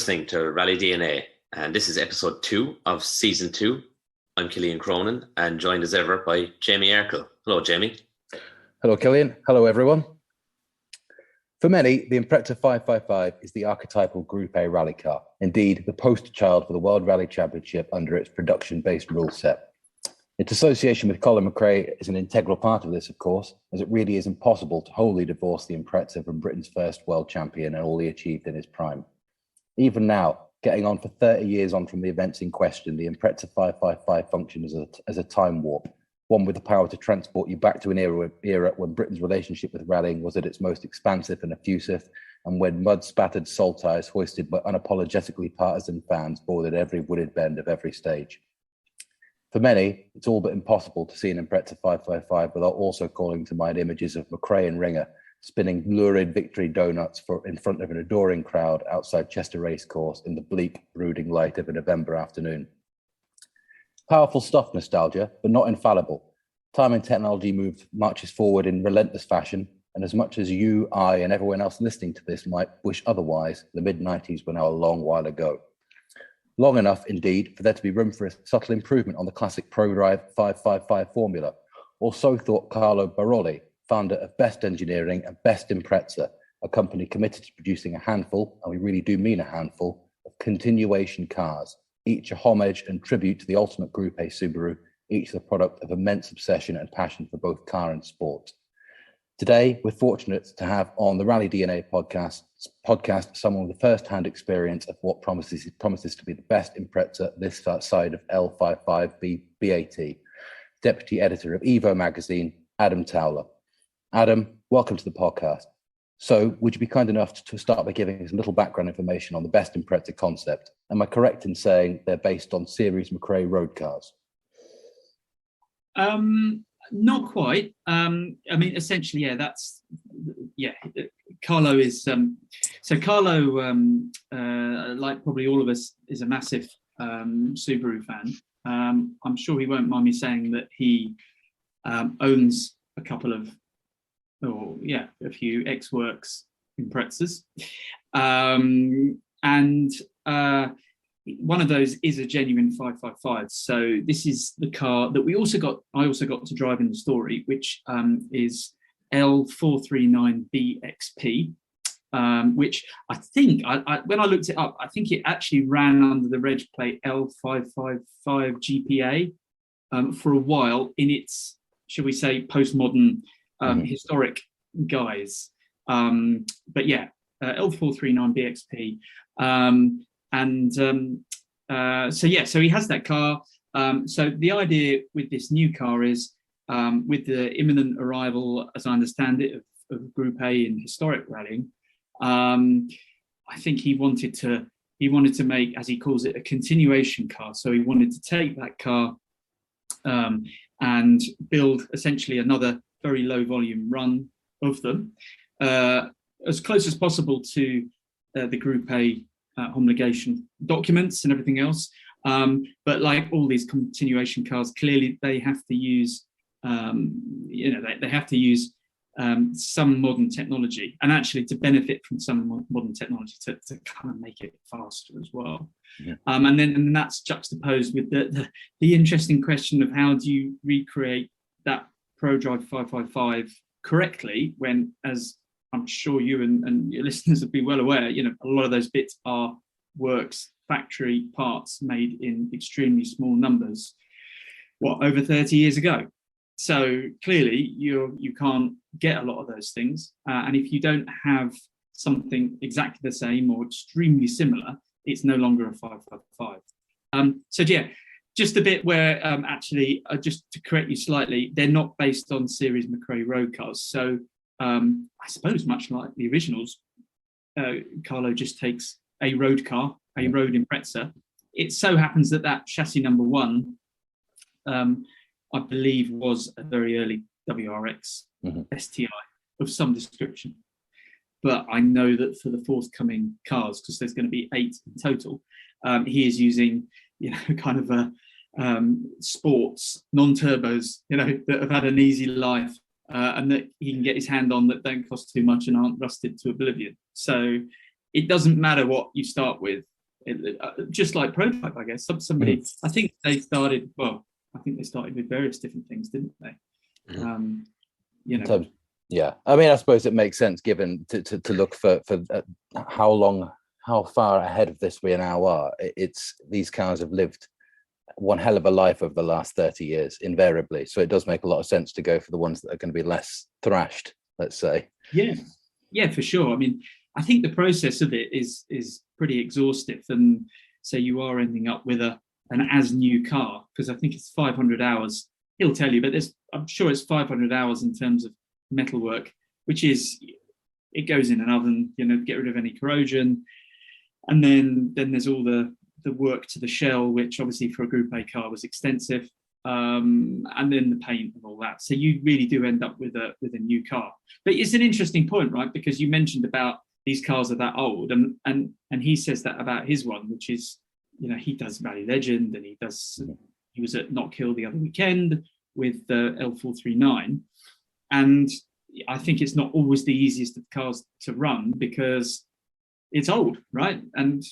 listening to Rally DNA, and this is episode 2 of season 2. I'm Killian Cronin, and joined as ever by Jamie Erkel. Hello, Jamie. Hello, Killian. Hello, everyone. For many, the Impreza 555 is the archetypal Group A rally car. Indeed, the poster child for the World Rally Championship under its production-based rule set. Its association with Colin McRae is an integral part of this, of course, as it really is impossible to wholly divorce the Impreza from Britain's first world champion and all he achieved in his prime. Even now, getting on for 30 years on from the events in question, the Impreza 555 functions as a time warp, one with the power to transport you back to an era when Britain's relationship with rallying was at its most expansive and effusive, and when mud-spattered saltires hoisted by unapologetically partisan fans bordered every wooded bend of every stage. For many, it's all but impossible to see an Impreza 555 without also calling to mind images of McRae and Ringer spinning lurid victory donuts in front of an adoring crowd outside Chester Racecourse in the bleak, brooding light of a November afternoon. Powerful stuff, nostalgia, but not infallible. Time and technology marches forward in relentless fashion, and as much as you, I, and everyone else listening to this might wish otherwise, the mid-90s were now a long while ago. Long enough, indeed, for there to be room for a subtle improvement on the classic ProDrive 555 formula, or so thought Carlo Boroli, founder of Best Engineering and Best Impreza, a company committed to producing a handful, and we really do mean a handful, of continuation cars, each a homage and tribute to the ultimate Group A Subaru, each the product of immense obsession and passion for both car and sport. Today, we're fortunate to have on the Rally DNA podcast someone with a first-hand experience of what promises to be the best Impreza this side of L55 BAT, deputy editor of Evo magazine, Adam Towler. Adam, welcome to the podcast. So, would you be kind enough to start by giving us a little background information on the best Impreza concept? Am I correct in saying they're based on Series McRae road cars? Not quite. Essentially, Carlo is Carlo, like probably all of us, is a massive Subaru fan. I'm sure he won't mind me saying that he owns a few X-Works Imprezas, and one of those is a genuine 555. So this is the car that I also got to drive in the story, which is L439BXP, which I think, when I looked it up, I think it actually ran under the reg plate L555 GPA for a while in its, shall we say, postmodern historic guise. L439BXP. So he has that car. So the idea with this new car is, with the imminent arrival, as I understand it, of Group A in historic rallying, I think he wanted to make, as he calls it, a continuation car. So he wanted to take that car and build essentially another very low volume run of them, as close as possible to the Group A homologation documents and everything else. But like all these continuation cars, clearly they have to use, some modern technology, and actually to benefit from some modern technology to kind of make it faster as well. Yeah. And then that's juxtaposed with the interesting question of how do you recreate that ProDrive 555 correctly when, as I'm sure you and your listeners would be well aware, a lot of those bits are works factory parts made in extremely small numbers, over 30 years ago. So clearly you can't get a lot of those things. And if you don't have something exactly the same or extremely similar, it's no longer a 555. Just a bit where just to correct you slightly, they're not based on Series McRae road cars. So I suppose much like the originals, Carlo just takes a road car, a road Impreza. It so happens that chassis number 1, I believe, was a very early WRX STI of some description. But I know that for the forthcoming cars, because there's going to be 8 in total, he is using, kind of a sports non-turbos, that have had an easy life, and that he can get his hand on that don't cost too much and aren't rusted to oblivion. So it doesn't matter what you start with. Just like prototype, I guess. Somebody, I think they started with various different things, didn't they? Yeah, I mean, I suppose it makes sense given to look for how far ahead of this we now are. It's these cars have lived one hell of a life over the last 30 years, invariably. So it does make a lot of sense to go for the ones that are going to be less thrashed, let's say. Yeah, for sure. I mean, I think the process of it is pretty exhaustive, and so you are ending up with an as new car, because I think it's 500 hours. He'll tell you, but I'm sure it's 500 hours in terms of metalwork, which is, it goes in an oven, get rid of any corrosion, and then there's all the work to the shell, which obviously for a Group A car was extensive, and then the paint and all that. So you really do end up with a new car. But it's an interesting point, right? Because you mentioned about these cars are that old, and he says that about his one, which is, he does Rally Legend, and he was at Knock Hill the other weekend with the L439, and I think it's not always the easiest of cars to run because it's old, right? And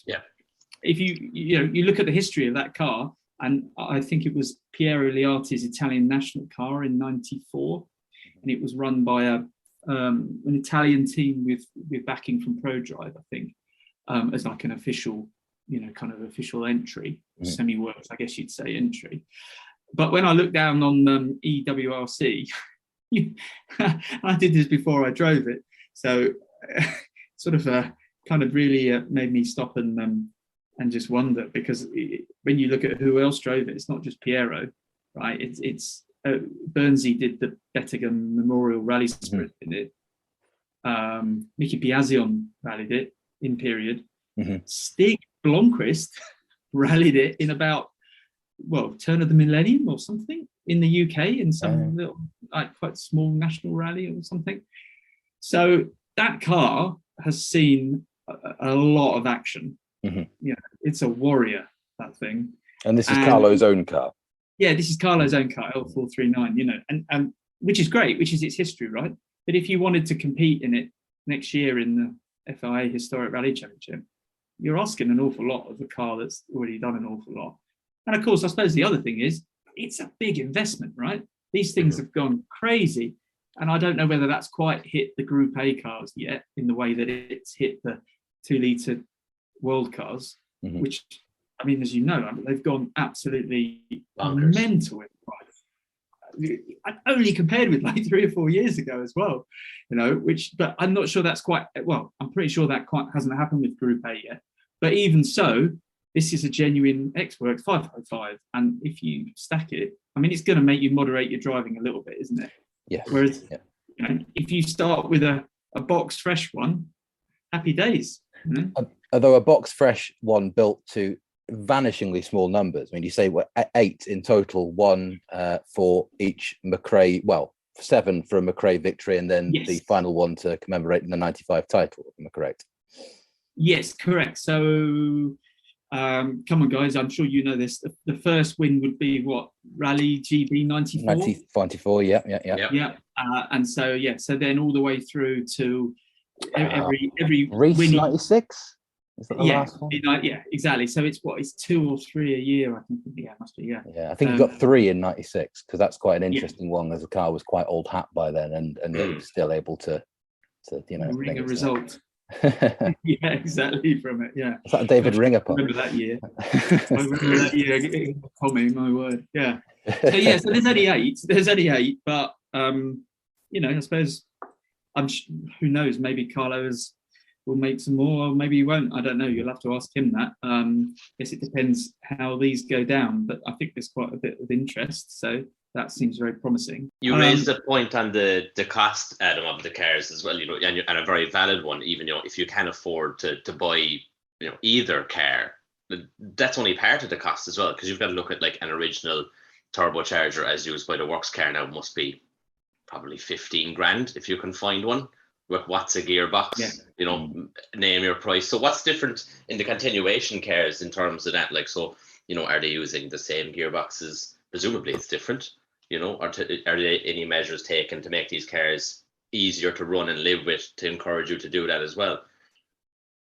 if you look at the history of that car, and I think it was Piero Liati's Italian national car in '94, and it was run by an Italian team with backing from ProDrive, I think, as like an official, kind of official entry, semi-works, I guess you'd say, entry. But when I looked down on EWRC, I did this before I drove it, so sort of kind of really made me stop and just wonder, because when you look at who else drove it, it's not just Piero, right? It's Bernsey did the Bettigan Memorial Rally Sprint in it. Mickey Piazion rallied it in period. Stig Blomqvist rallied it in about, turn of the millennium or something in the UK, in some little, like, quite small national rally or something. So that car has seen a lot of action. It's a warrior, that thing. And this is Carlo's own car. Yeah, this is Carlo's own car, L439, and which is great, which is its history, right? But if you wanted to compete in it next year in the FIA Historic Rally Championship, you're asking an awful lot of a car that's already done an awful lot. And of course, I suppose the other thing is, it's a big investment, right? These things have gone crazy. And I don't know whether that's quite hit the Group A cars yet in the way that it's hit the 2-litre world cars, which, I mean, as you know, they've gone absolutely mental in price. Only compared with like 3 or 4 years ago as well, but I'm not sure that's quite, I'm pretty sure that quite hasn't happened with Group A yet. But even so, this is a genuine X-Works 555, and if you stack it, I mean, it's going to make you moderate your driving a little bit, isn't it? Yeah. Whereas, if you start with a box fresh one, happy days. Although a box fresh one built to vanishingly small numbers. I mean, you say 8 in total, 1 for each McRae, 7 for a McRae victory, and then the final one to commemorate the '95 title. Am I correct? Yes, correct. So, come on, guys, I'm sure you know this. The first win would be what? Rally GB 94? 94, yeah. And so, so then all the way through to every Reese winning. 96? Is that the last one? Yeah, exactly. So it's 2 or 3 a year, I think. Yeah, it must be, yeah. Yeah, I think you got 3 in 96, because that's quite an interesting one, as the car was quite old hat by then, and it was still able to ring a result. Yeah, exactly, from it. Yeah, is that a David Ringer pop? I remember that year. Tommy, my word. Yeah. So there's only 8. But I suppose who knows? Maybe Carlo will make some more, or maybe he won't. I don't know. You'll have to ask him that. Guess it depends how these go down. But I think there's quite a bit of interest. So that seems very promising. You raised a point on the cost, Adam, of the cars as well, and a very valid one. Even if you can afford to buy, either car, that's only part of the cost as well, because you've got to look at like an original turbocharger as used by the works car now must be probably 15 grand if you can find one with what's a gearbox. Name your price. So what's different in the continuation cars in terms of that? Like, so are they using the same gearboxes? Presumably it's different, or are there any measures taken to make these cars easier to run and live with to encourage you to do that as well?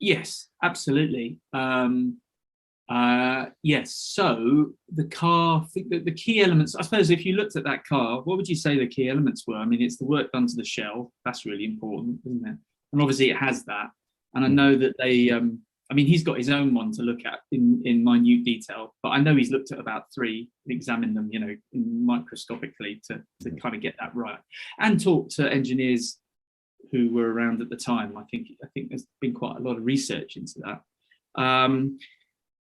Yes, absolutely. Yes. So the car, I think that the key elements, I suppose, if you looked at that car, what would you say the key elements were? I mean, it's the work done to the shell. That's really important, isn't it? And obviously it has that. And I know that they, I mean, he's got his own one to look at in minute detail, but I know he's looked at about 3, examined them, microscopically to kind of get that right, and talked to engineers who were around at the time. I think there's been quite a lot of research into that.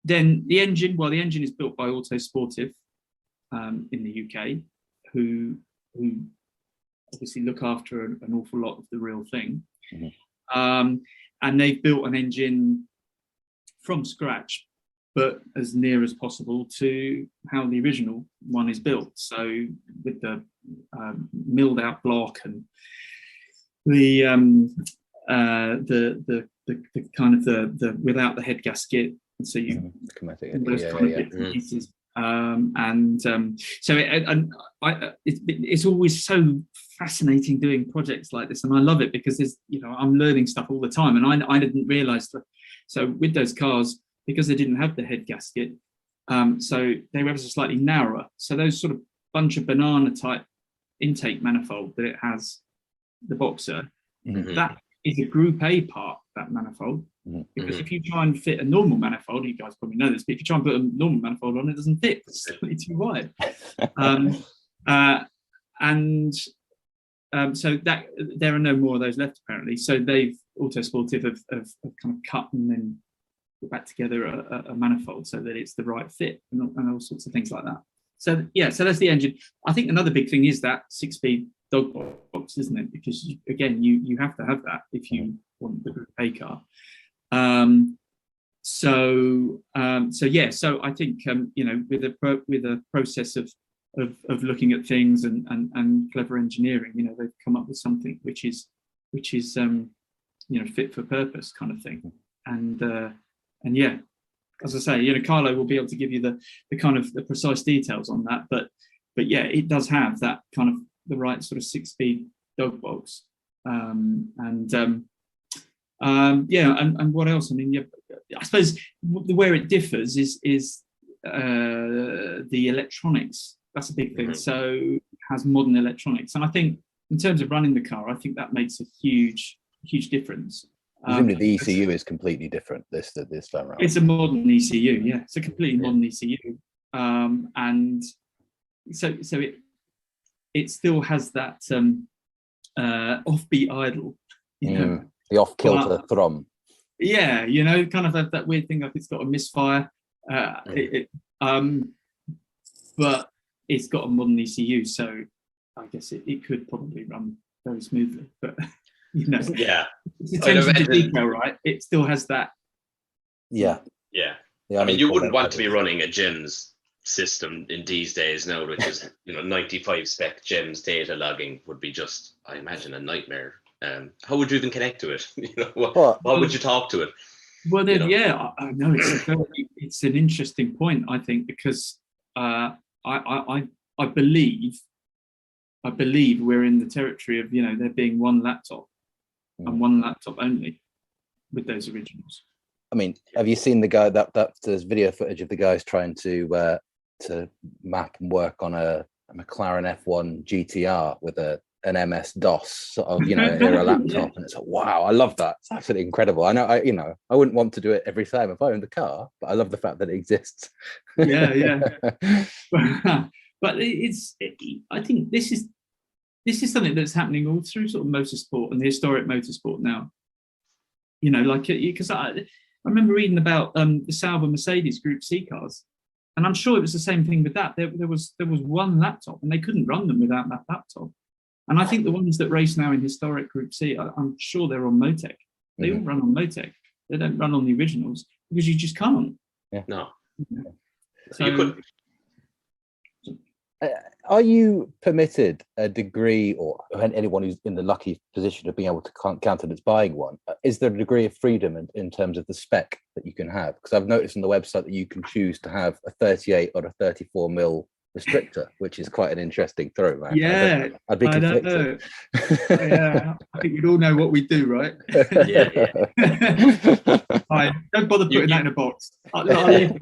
Then the engine, the engine is built by Autosportive in the UK, who obviously look after an awful lot of the real thing. And they've built an engine from scratch, but as near as possible to how the original one is built. So with the milled out block and the kind of the without the head gasket. And so you pieces. It's always so fascinating doing projects like this, and I love it because I'm learning stuff all the time, and I didn't realize that. So with those cars, because they didn't have the head gasket, so they were ever so slightly narrower. So those sort of bunch of banana type intake manifold that it has, the Boxer, that is a Group A part, that manifold. Because if you try and fit a normal manifold, you guys probably know this, but if you try and put a normal manifold on, it doesn't fit. It's slightly too wide. So that there are no more of those left apparently. So Autosportive have kind of cut and then put back together a manifold so that it's the right fit and all sorts of things like that. So so that's the engine. I think another big thing is that 6-speed dog box, isn't it? Because you have to have that if you want the Group A car. So I think with a process of looking at things and clever engineering, they've come up with something which is fit for purpose kind of thing. And yeah, as I say, Carlo will be able to give you the kind of the precise details on that, but yeah, it does have that kind of the right sort of 6-speed dog box. And what else? I mean, I suppose where it differs is the electronics. That's a big thing. So it has modern electronics, and I think in terms of running the car, I think that makes a huge difference. Presumably the ECU is completely different this time around. It's a modern ECU, yeah. It's a completely modern ECU, and so it still has that offbeat idle, the off-kilter thrum. Yeah, kind of that weird thing, like it's got a misfire, but it's got a modern ECU, so I guess it could probably run very smoothly. But it's attention to detail, right? It still has that. Yeah. I mean, you wouldn't want to be running a GEMS system in these days now, which is 95 spec GEMS data logging would be just, I imagine, a nightmare. How would you even connect to it? What would you talk to it? Well, then, I know it's an interesting point, I think, because I believe we're in the territory of there being one laptop and one laptop only with those originals. I mean, have you seen the guy that there's video footage of the guys trying to map and work on a McLaren F1 GTR with an MS-DOS sort of era laptop, and it's like, wow, I love that. It's absolutely incredible. I know I wouldn't want to do it every time if I owned the car, but I love the fact that it exists. Yeah. But I think this is something that's happening all through sort of motorsport and the historic motorsport now. Because I remember reading about the Sauber Mercedes Group C cars, and I'm sure it was the same thing with that. There was one laptop, and they couldn't run them without that laptop. And I think the ones that race now in historic Group C, I'm sure they're on Motec. They all run on Motec. They don't run on the originals because you just can't. Yeah. No. So, you could. Are you permitted a degree, or anyone who's in the lucky position of being able to counter that's buying one, is there a degree of freedom in terms of the spec that you can have? Because I've noticed on the website that you can choose to have a 38 or a 34 mil restrictor, which is quite an interesting throw, man. Yeah, I'd be conflicted. know. Yeah, I think we'd all know what we do, right? Yeah. Fine. Don't bother putting that in a box. I'll leave.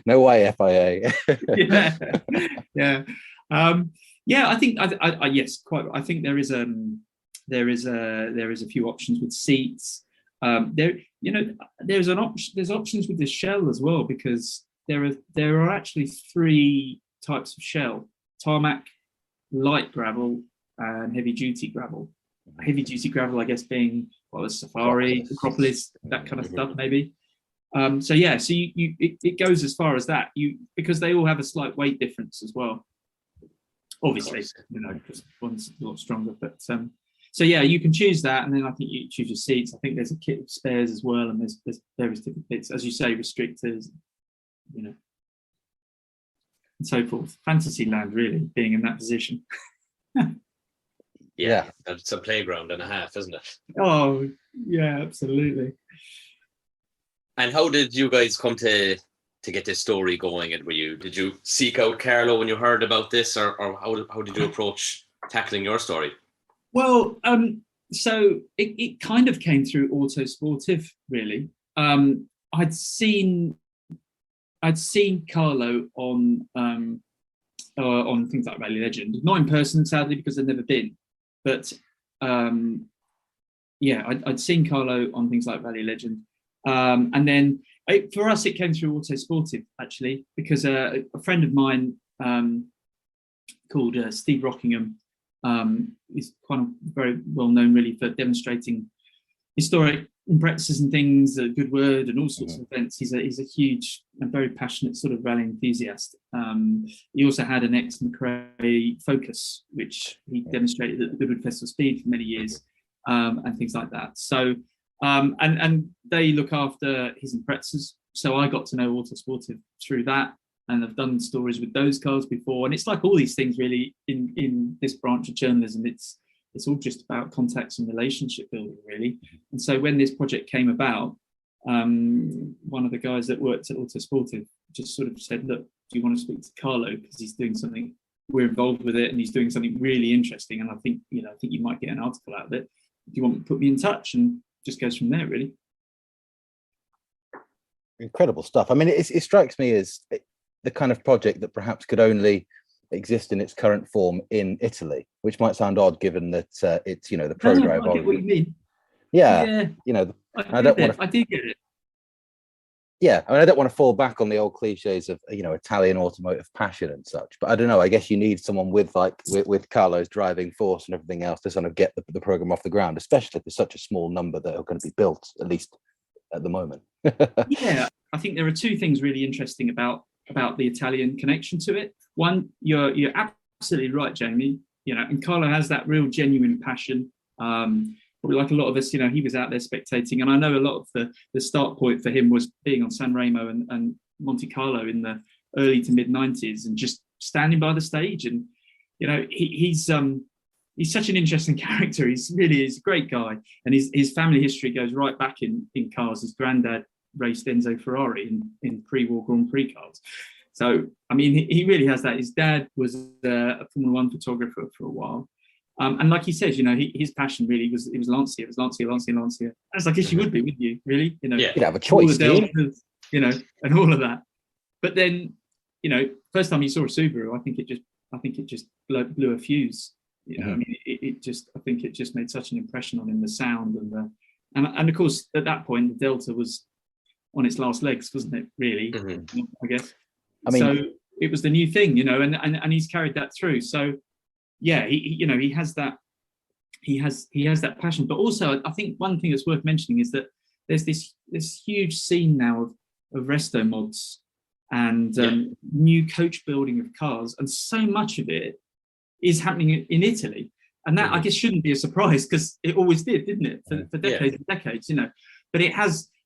No way, FIA. Yeah. I think yes, quite. I think there is a few options with seats. There's options with the shell as well, because there are actually 3 types of shell: tarmac, light gravel, and heavy duty gravel. Heavy duty gravel, I guess, being the Safari, Acropolis, that kind of stuff, maybe. So it goes as far as that. Because they all have a slight weight difference as well. Obviously, because one's a lot stronger. But you can choose that, and then I think you choose your seats. I think there's a kit of spares as well, and there's various different bits, as you say, restrictors, and so forth. Fantasyland, really, being in that position. Yeah, it's a playground and a half, isn't it? Oh, yeah, absolutely. And how did you guys come to get this story going? And did you seek out Carlo when you heard about this, or how did you approach tackling your story? Well, so it kind of came through Autosportive, really. I'd seen Carlo on things like Rally Legend, not in person, sadly, because I'd never been. But I'd seen Carlo on things like Rally Legend, and then for us it came through Autosportive, actually, because a friend of mine called Steve Rockingham is kind of very well known, really, for demonstrating historic Imprezas and things, a good word, and all sorts of events. He's a huge and very passionate sort of rally enthusiast. He also had an ex-McLaren Focus, which he demonstrated at the Goodwood Festival Speed for many years, and things like that. So, and they look after his Imprezas. So I got to know Autosportive through that, and I've done stories with those cars before. And it's like all these things, really, in this branch of journalism. It's all just about contacts and relationship building, really. And so when this project came about, one of the guys that worked at Autosportive just sort of said, "Look, do you want to speak to Carlo, because he's doing something, we're involved with it, and he's doing something really interesting, and I think you might get an article out of it. Do you want to put me in touch?" And just goes from there, really. Incredible stuff. I mean, it strikes me as the kind of project that perhaps could only exist in its current form in Italy, which might sound odd given that it's the pro drive. I get what you mean. Yeah. I do get it. Yeah, I mean, I don't want to fall back on the old cliches of Italian automotive passion and such, but I don't know. I guess you need someone with Carlo's driving force and everything else to sort of get the program off the ground, especially if there's such a small number that are going to be built, at least at the moment. Yeah, I think there are 2 things really interesting about the Italian connection to it. One, you're absolutely right, Jamie. And Carlo has that real genuine passion. Probably like a lot of us, he was out there spectating, and I know a lot of the start point for him was being on San Remo and Monte Carlo in the early to mid 90s, and just standing by the stage. And he's such an interesting character. He's a great guy, and his family history goes right back in cars. His granddad raced Enzo Ferrari in pre-war Grand Prix cars. So, I mean, he really has that. His dad was a Formula 1 photographer for a while. And like he says, his passion really was Lancia. It was Lancia. As I guess you would be, wouldn't you? Really? You'd have a choice, deltas, and all of that. But then, first time you saw a Subaru, I think it just blew a fuse. I mean, I think it just made such an impression on him, the sound and of course at that point the Delta was on its last legs, wasn't it? Really, I guess. I mean, so it was the new thing, and he's carried that through. So yeah, he has that passion. But also, I think one thing that's worth mentioning is that there's this huge scene now of resto mods and new coach building of cars, and so much of it is happening in Italy. And that, I guess, shouldn't be a surprise, because it always did, didn't it? For decades and decades, But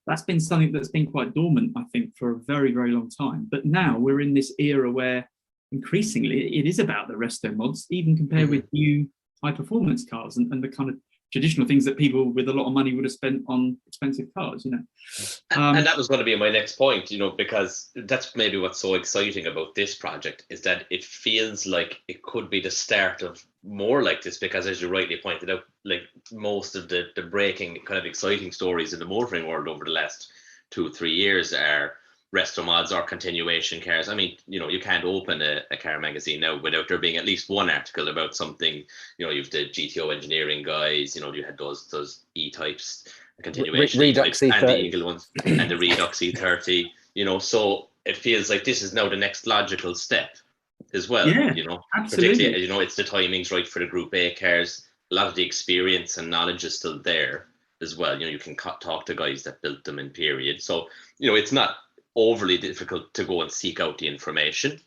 that's been something that's been quite dormant, I think, for a very, very long time. But now we're in this era where increasingly it is about the resto mods, even compared with new high performance cars and the kind of traditional things that people with a lot of money would have spent on expensive cars, And that was going to be my next point, because that's maybe what's so exciting about this project, is that it feels like it could be the start of more like this, because as you rightly pointed out, like most of the breaking kind of exciting stories in the motoring world over the last 2-3 years are resto mods or continuation cars. I mean, you can't open a car magazine now without there being at least one article about something. You've the GTO engineering guys, you had those E-types, continuation Redux E-types, and the E30. Eagle ones, and the Redux E30, so it feels like this is now the next logical step as well. Yeah, absolutely. Particularly, it's the timing's right for the Group A cars. A lot of the experience and knowledge is still there as well. You can talk to guys that built them in period. So, it's not overly difficult to go and seek out the information,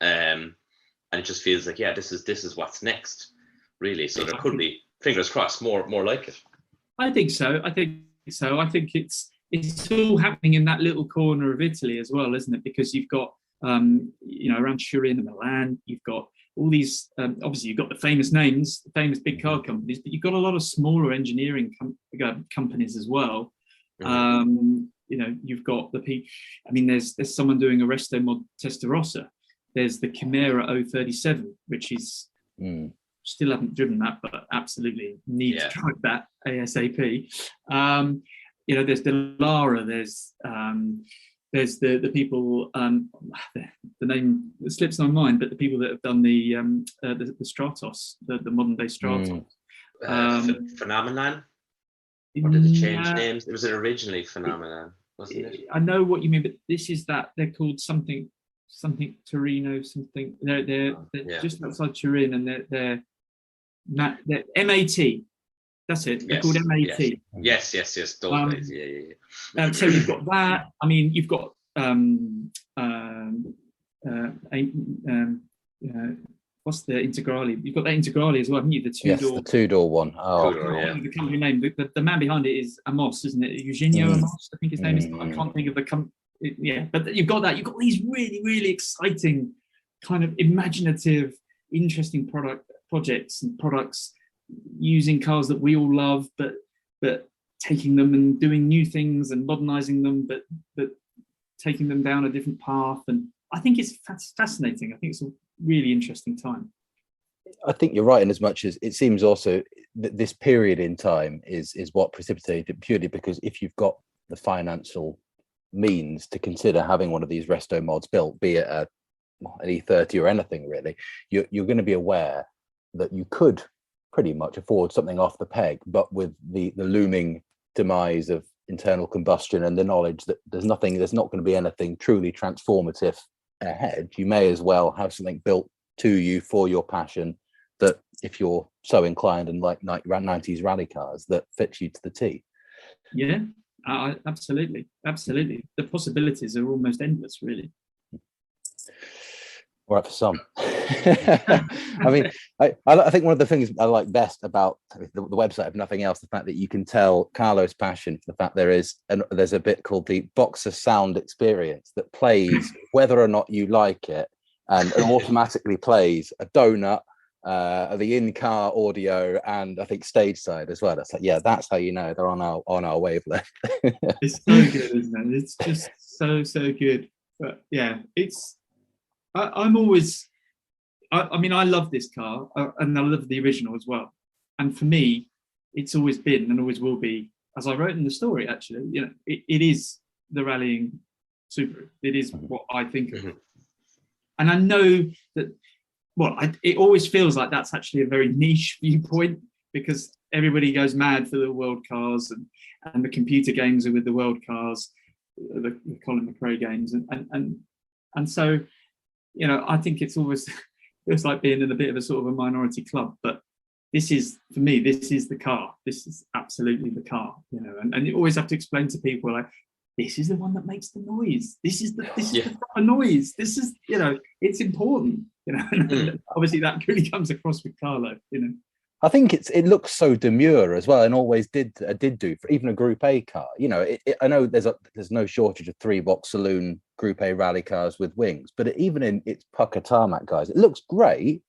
and it just feels like, this is what's next, really. So there could be, fingers crossed, more like it. I think so. I think it's all happening in that little corner of Italy as well, isn't it? Because you've got around Turin and Milan, you've got all these. Obviously, you've got the famous names, the famous big car companies, but you've got a lot of smaller engineering companies as well. Mm-hmm. You've got the people. I mean, there's someone doing a resto mod Testarossa. There's the Chimera 037, which is still haven't driven that, but absolutely need to drive that ASAP. There's the Lara. There's the people. The name slips my mind, but the people that have done the Stratos, the modern day Stratos. Phenomenon. Or did it change names? It was originally Phenomenon, wasn't it? I know what you mean, but this is that they're called something Torino, something. They're just outside Turin, and they're MAT. That's it. They're called MAT. Yes. Those guys. Yeah. So you've got that. I mean, you've got what's the Integrale? You've got that Integrale as well, haven't you? The two-door. Yes, the two-door one. Oh, the company name. The man behind it is Amos, isn't it? Eugenio Amos, I think his name is. I can't think of the company. Yeah, but you've got that. You've got these really, really exciting, kind of imaginative, interesting projects and products using cars that we all love, but taking them and doing new things and modernizing them, but taking them down a different path. And I think it's fascinating. I think it's a really interesting time. I think you're right in as much as it seems also that this period in time is what precipitated it, purely because if you've got the financial means to consider having one of these resto mods built, be it an E30 or anything really, you're going to be aware that you could pretty much afford something off the peg, but with the looming demise of internal combustion and the knowledge that there's not going to be anything truly transformative ahead, you may as well have something built to you for your passion, that if you're so inclined and like 90s rally cars, that fits you to the T. Yeah, absolutely. The possibilities are almost endless, really. All right, for some. I mean, I think one of the things I like best about the website, if nothing else, the fact that you can tell Carlo's passion for the fact there's a bit called the Boxer Sound Experience that plays whether or not you like it, and automatically plays a donut, the in-car audio, and I think stage side as well. That's like, that's how you know they're on our wavelength. It's so good, isn't it? It's just so good. But yeah, I'm always, I mean, I love this car, and I love the original as well. And for me, it's always been and always will be, as I wrote in the story, actually, it is the rallying Subaru. It is what I think of. And I know that, it always feels like that's actually a very niche viewpoint, because everybody goes mad for the world cars, and the computer games are with the world cars, the Colin McRae games. And so, I think it's always feels like being in a bit of a sort of a minority club, but this is, for me, this is the car. This is absolutely the car, and you always have to explain to people, like, this is the one that makes the noise. This is the proper noise. This is, it's important, and obviously that really comes across with Carlo, I think it looks so demure as well, and always did do for even a Group A car. I know there's no shortage of 3-box saloon Group A rally cars with wings, but even in its pucker tarmac guys, it looks great,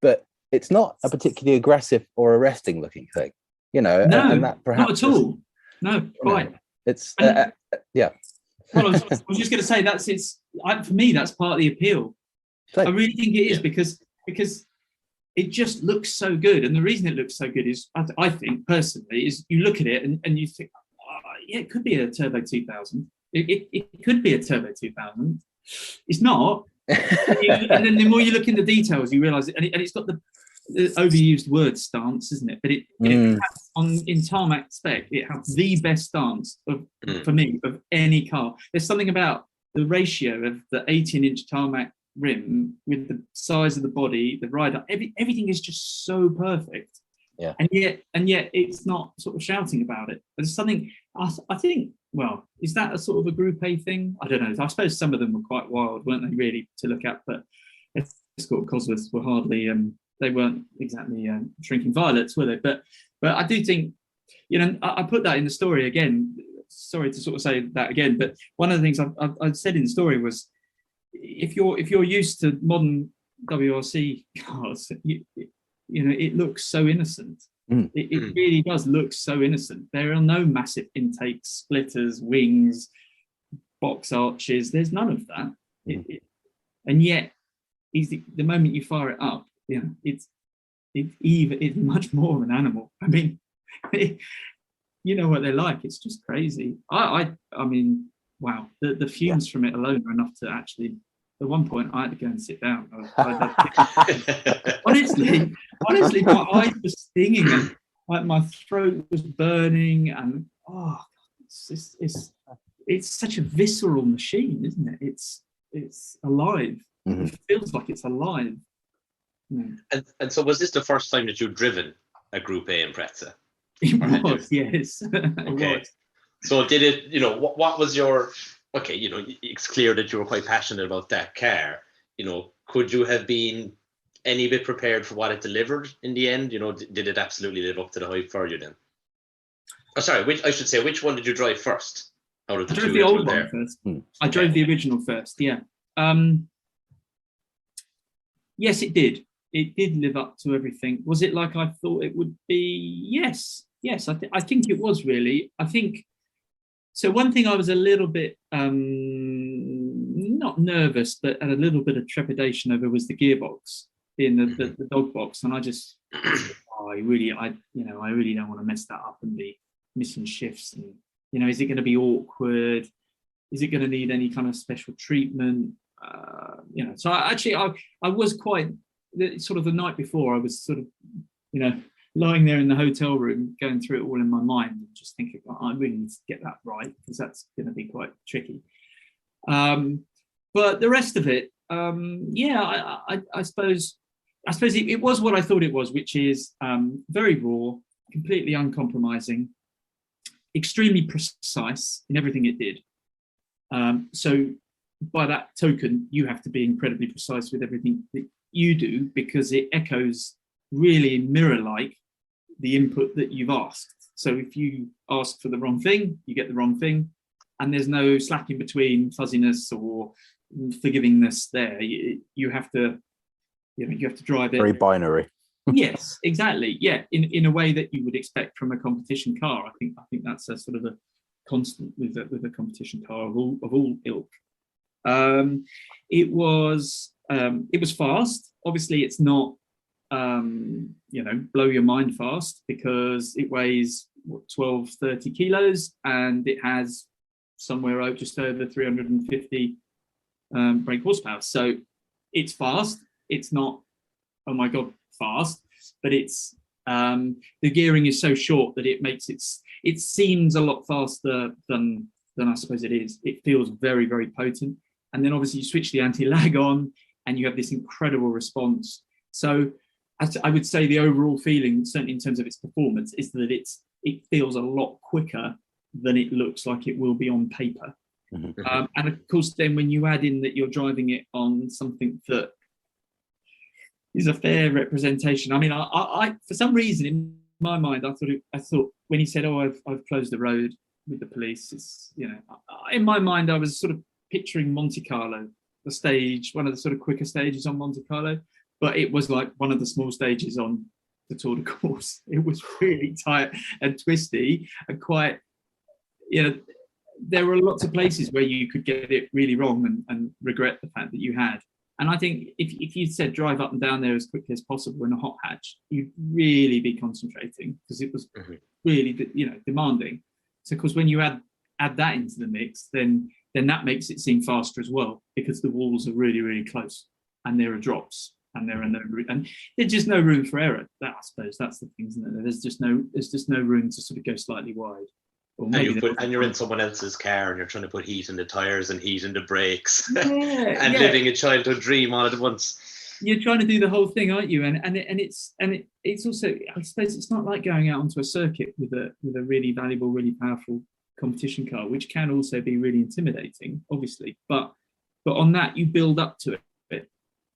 but it's not a particularly aggressive or arresting looking thing. you know, No, and that perhaps not at all. No, quite. It's yeah. Well, I was just going to say for me, that's part of the appeal. So, I really think it is because it just looks so good, and the reason it looks so good is, I think personally, is you look at it and you think, yeah, it could be a Turbo 2000. It could be a Turbo 2000. It's not. And then the more you look in the details, you realise it, and it's got the overused word stance, isn't it? But it has, in tarmac spec, it has the best stance for me of any car. There's something about the ratio of the 18-inch tarmac rim with the size of the body, the rider, everything is just so perfect. Yeah. And yet it's not sort of shouting about it. There's something, I think, well, is that a sort of a Group A thing? I don't know. I suppose some of them were quite wild, weren't they, really, to look at? But Escort Cosworths were hardly, they weren't exactly shrinking violets, were they? But I do think, you know, I put that in the story again. Sorry to sort of say that again, but one of the things I said in the story was, if you're used to modern WRC cars, you know, it looks so innocent. It really does look so innocent. There are no massive intakes, splitters, wings, box arches. There's none of that. And yet, the moment you fire it up, you know, it's much more of an animal. I mean, you know what they're like. It's just crazy. I mean, wow. The fumes from it alone are enough to actually. At one point, I had to go and sit down. Honestly, my eyes were stinging and my throat was burning, and it's such a visceral machine, isn't it? It's alive. It feels like it's alive. And so, was this the first time that you'd driven a Group A Impreza? It was, yes. Okay. It was. So, did it? You know, what was your? Okay, you know, it's clear that you were quite passionate about that car. You know, could you have been any bit prepared for what it delivered in the end? You know, did it absolutely live up to the hype for you then? Oh, sorry, which one did you drive first out of the two? I drove the old one first. I drove the original first, yeah. Yes, it did. It did live up to everything. Was it like I thought it would be? Yes. I think it was, really. I think. So one thing I was a little bit, not nervous, but had a little bit of trepidation over was the gearbox in the dog box. And I just, I really don't want to mess that up and be missing shifts. And, you know, is it going to be awkward? Is it going to need any kind of special treatment? You know, so I was quite, sort of the night before, I was sort of, you know, lying there in the hotel room, going through it all in my mind, and just thinking, I really need to get that right, because that's going to be quite tricky. But the rest of it, I suppose it was what I thought it was, which is very raw, completely uncompromising, extremely precise in everything it did. So by that token, you have to be incredibly precise with everything that you do, because it echoes really mirror-like the input that you've asked. So if you ask for the wrong thing, you get the wrong thing, and there's no slack in between, fuzziness or forgivingness there. You have to, you know, you have to drive it. Very binary. Yes, exactly. Yeah, in a way that you would expect from a competition car. I think that's a sort of a constant with a competition car of all ilk. It was fast. Obviously, it's not, you know, blow your mind fast, because it weighs 12-30 kilos and it has somewhere out just over 350 brake horsepower. So it's fast. It's not, oh my god, fast, but it's the gearing is so short that it seems a lot faster than I suppose it is. It feels very, very potent. And then obviously you switch the anti-lag on and you have this incredible response. So I would say the overall feeling, certainly in terms of its performance, is that it feels a lot quicker than it looks like it will be on paper. And of course, then when you add in that you're driving it on something that is a fair representation. I mean, I for some reason in my mind, I thought when he said, "Oh, I've closed the road with the police," it's, you know, in my mind I was sort of picturing Monte Carlo, the stage, one of the sort of quicker stages on Monte Carlo, but it was like one of the small stages on the Tour de Course. It was really tight and twisty and quite, there were lots of places where you could get it really wrong and regret the fact that you had. And I think if you said drive up and down there as quickly as possible in a hot hatch, you'd really be concentrating, because it was really, demanding. So, of course, when you add that into the mix, then that makes it seem faster as well, because the walls are really, really close, and there are drops, and there's just no room for error. I suppose that's the thing, isn't it? There's just no room to sort of go slightly wide. And you're in someone else's car, and you're trying to put heat in the tires and heat in the brakes, and living a childhood dream all at once. You're trying to do the whole thing, aren't you? And it's also, I suppose, it's not like going out onto a circuit with a really valuable, really powerful competition car, which can also be really intimidating, obviously. But on that, you build up to it.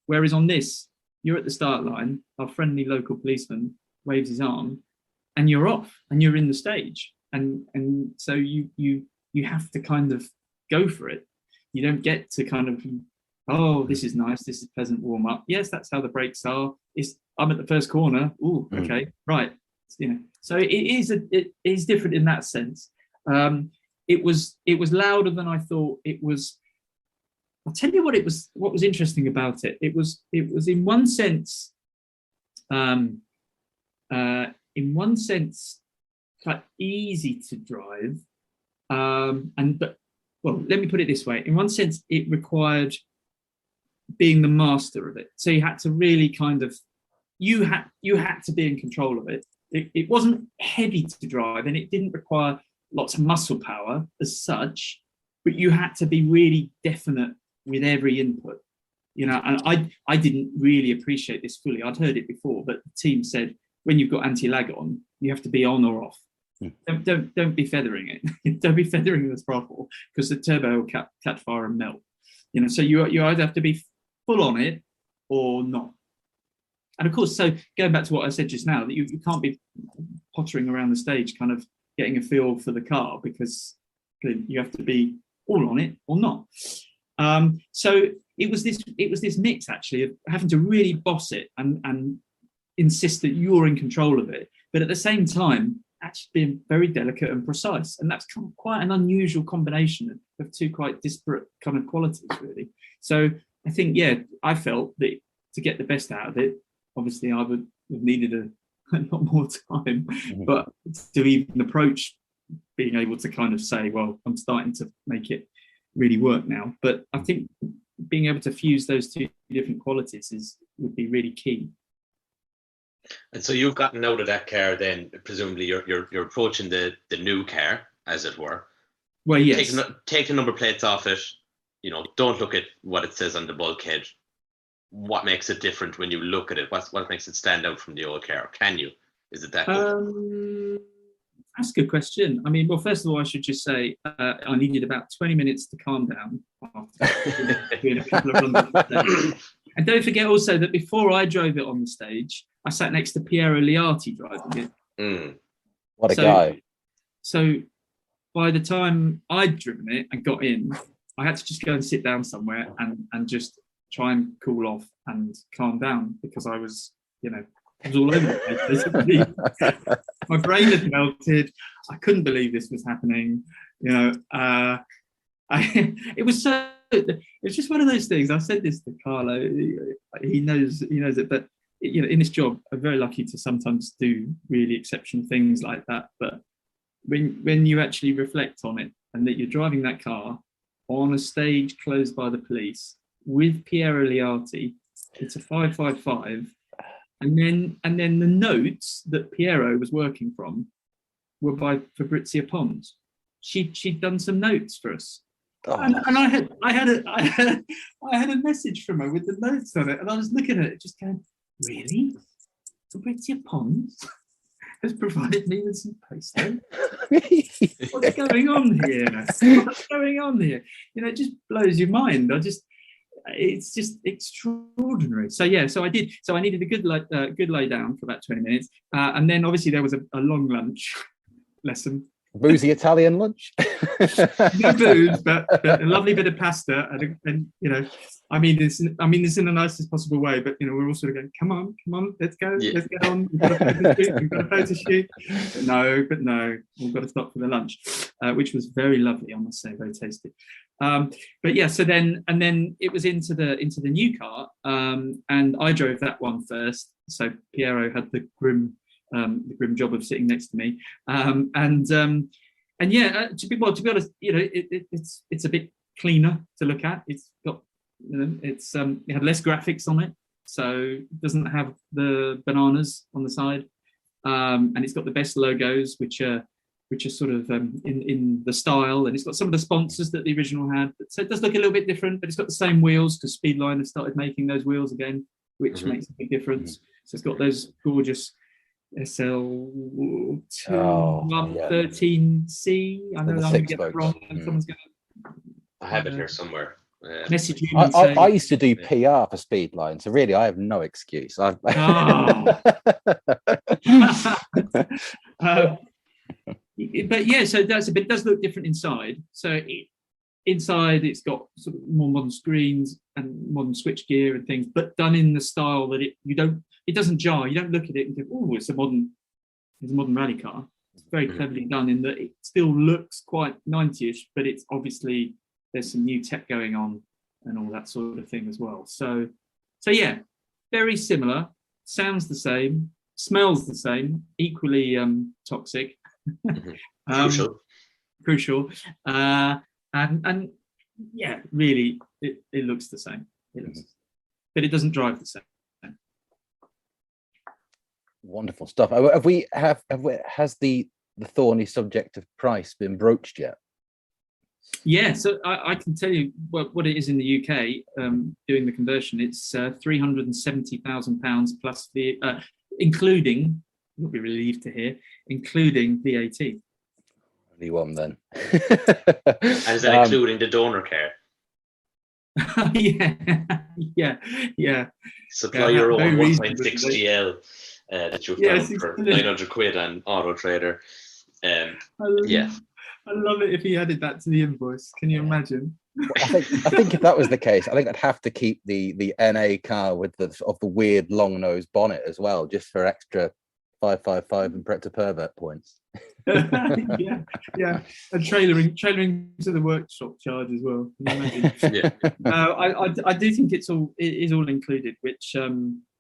Whereas on this, you're at the start line. Our friendly local policeman waves his arm, and you're off, and you're in the stage. And so you have to kind of go for it. You don't get to kind of, oh, this is nice, this is pleasant warm up. Yes, that's how the brakes are. I'm at the first corner. Oh, okay, right. So it is different in that sense. It was louder than I thought. It was. I'll tell you what was interesting about it. It was in one sense, quite easy to drive, but let me put it this way. In one sense, it required being the master of it. So you had to really kind of, you had to be in control of it. It wasn't heavy to drive, and it didn't require lots of muscle power as such, but you had to be really definite with every input. And I didn't really appreciate this fully. I'd heard it before, but the team said, when you've got anti-lag on, you have to be on or off. Don't be feathering it. Don't be feathering the throttle, because the turbo will catch fire and melt. So you either have to be full on it or not. And of course, so going back to what I said just now, that you can't be pottering around the stage, kind of getting a feel for the car, because you have to be all on it or not. So it was this mix, actually, of having to really boss it and insist that you're in control of it, but at the same time actually being very delicate and precise. And that's quite an unusual combination of two quite disparate kind of qualities, really. So I think, I felt that to get the best out of it, obviously I would have needed a lot more time, but to even approach being able to kind of say, well, I'm starting to make it really work now. But I think being able to fuse those two different qualities would be really key. And so you've gotten out of that car, then presumably you're approaching the new car, as it were. Well, yes. Take the number plates off it. Don't look at what it says on the bulkhead. What makes it different when you look at it? What makes it stand out from the old car? Can you? Is it that good? That's a good question. I mean, well, first of all, I should just say I needed about 20 minutes to calm down after doing a couple of runs. And don't forget also that before I drove it on the stage, I sat next to Piero Liati driving it. What a guy. So by the time I'd driven it and got in, I had to just go and sit down somewhere and just try and cool off and calm down, because I was all over the place. My brain had melted. I couldn't believe this was happening. It was just one of those things. I said this to Carlo. He knows it, but in this job, I'm very lucky to sometimes do really exceptional things like that. But when you actually reflect on it, and that you're driving that car on a stage closed by the police with Piero Liati, it's a 555. And then the notes that Piero was working from were by Fabrizia Pons. She'd done some notes for us, and I had a message from her with the notes on it, and I was looking at it, just going, really, Fabrizia Pons has provided me with some post-it. What's going on here? What's going on here? It just blows your mind. It's just extraordinary. So I did. So I needed a good lay down for about 20 minutes, and then obviously there was a long lunch lesson Boozy Italian lunch. No booze, but a lovely bit of pasta, and you know, I mean this in the nicest possible way. But you know, we're all sort of going, come on, let's go, let's get on. We've got a photo shoot. But no, we've got to stop for the lunch, which was very lovely, I must say, very tasty. But yeah, so then it was into the new car, and I drove that one first. So Piero had the grim job of sitting next to me, and yeah, to be honest, you know, it's a bit cleaner to look at. It's got, you know, it had less graphics on it, so it doesn't have the bananas on the side, and it's got the best logos, which are sort of in the style, and it's got some of the sponsors that the original had. So it does look a little bit different, but it's got the same wheels because Speedline have started making those wheels again, which makes a big difference. So it's got those gorgeous SL113C. I know I'm going to get that wrong, and someone's going to. I have it here somewhere. Message you. I used to do PR for Speedline, so really I have no excuse. But yeah, so that's it does look different inside. So inside it's got sort of more modern screens and modern switchgear and things, but done in the style that it doesn't jar. You don't look at it and think, oh, it's a modern rally car. It's very cleverly done in that it still looks quite 90-ish, but it's obviously there's some new tech going on and all that sort of thing as well. So yeah, very similar, sounds the same, smells the same, equally toxic. Crucial. And yeah, really, it looks the same. But it doesn't drive the same. Wonderful stuff. Has the thorny subject of price been broached yet? Yeah, so I can tell you what it is in the UK. Doing the conversion, it's £370,000 plus the including. You'll be relieved to hear, including VAT. Only one then. And is that including the donor care? Yeah. Supply your own 1.6 GL that you've done for 900 quid on Auto Trader. I love it if he added that to the invoice. Can you imagine? I think if that was the case, I think I'd have to keep the NA car with the weird long nose bonnet as well, just for extra 555 Impreza pervert points. yeah, and trailering to the workshop charge as well. Can you imagine? I do think it is all included, which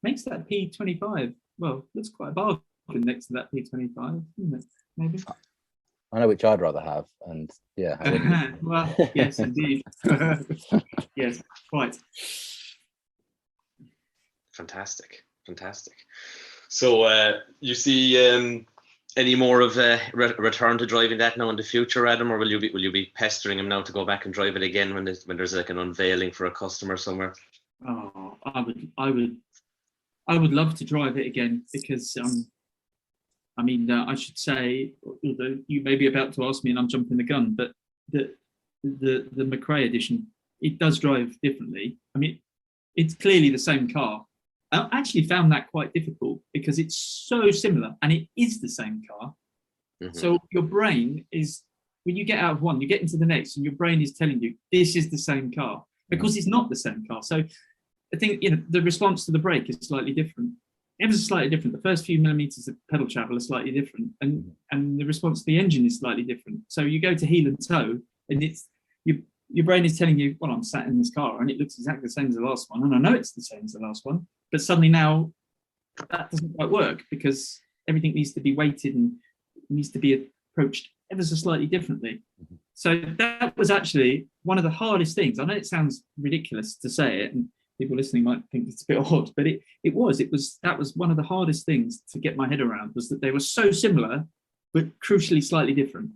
makes that P25. Well, that's quite a bargain next to that P25, isn't it? Maybe. I know which I'd rather have, and yeah. Well, yes, indeed. Yes, quite. Fantastic. So, you see any more of a return to driving that now in the future, Adam, or will you be pestering him now to go back and drive it again when there's like an unveiling for a customer somewhere? Oh, I would love to drive it again because I should say, although you may be about to ask me and I'm jumping the gun, but the McRae edition, it does drive differently. I mean, it's clearly the same car. I actually found that quite difficult because it's so similar and it is the same car. So your brain is, when you get out of one, you get into the next and your brain is telling you this is the same car because it's not the same car. So I think, the response to the brake is slightly different. Ever so slightly different. The first few millimeters of pedal travel are slightly different, and the response to the engine is slightly different. So you go to heel and toe, and it's your brain is telling you, well, I'm sat in this car, and it looks exactly the same as the last one, and I know it's the same as the last one. But suddenly now, that doesn't quite work because everything needs to be weighted and needs to be approached ever so slightly differently. So that was actually one of the hardest things. I know it sounds ridiculous to say it, and people listening might think it's a bit odd, but that was one of the hardest things to get my head around, was that they were so similar but crucially slightly different.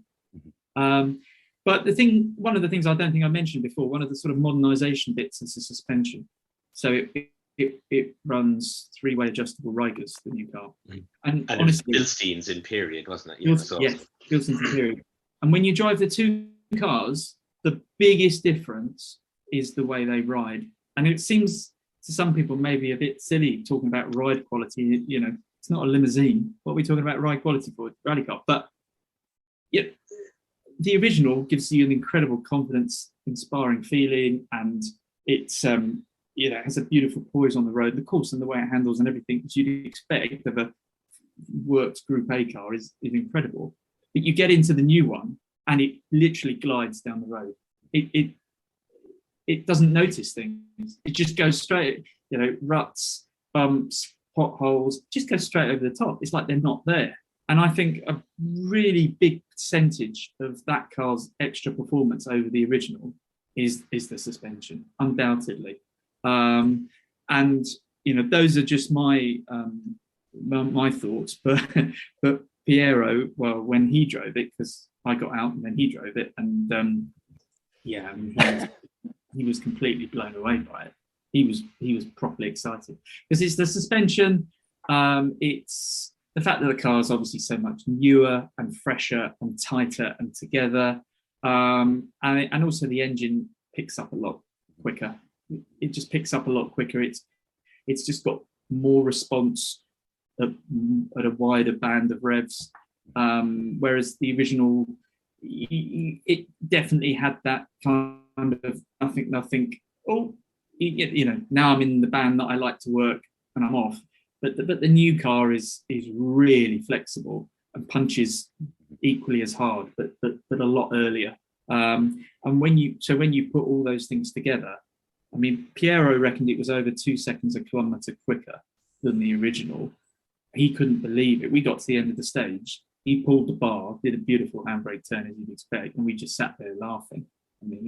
But one of the things I don't think I mentioned before, one of the sort of modernization bits is the suspension. So it runs 3-way adjustable Rigers, the new car, and honestly, Bilsteins in period, wasn't it? Yes, Bilsteins in period. And when you drive the two cars, the biggest difference is the way they ride. And it seems to some people maybe a bit silly talking about ride quality. It's not a limousine. What are we talking about ride quality for? Rally car. But the original gives you an incredible confidence, inspiring feeling, and it's it has a beautiful poise on the road. The course and the way it handles and everything that you'd expect of a works Group A car is incredible. But you get into the new one and it literally glides down the road. It doesn't notice things. It just goes straight, ruts, bumps, potholes, just goes straight over the top. It's like they're not there. And I think a really big percentage of that car's extra performance over the original is the suspension, undoubtedly. And those are just my thoughts. But Piero, well, when he drove it, because I got out and then he drove it, and he was completely blown away by it. He was properly excited because it's the suspension. It's the fact that the car is obviously so much newer and fresher and tighter and together, and also the engine picks up a lot quicker. It just picks up a lot quicker. It's just got more response at a wider band of revs, whereas the original, it definitely had that kind of nothing. Oh, now I'm in the band that I like to work and I'm off. But the new car is really flexible and punches equally as hard, but a lot earlier. And when you put all those things together, I mean, Piero reckoned it was over 2 seconds a kilometre quicker than the original. He couldn't believe it. We got to the end of the stage. He pulled the bar, did a beautiful handbrake turn as you'd expect, and we just sat there laughing. I mean,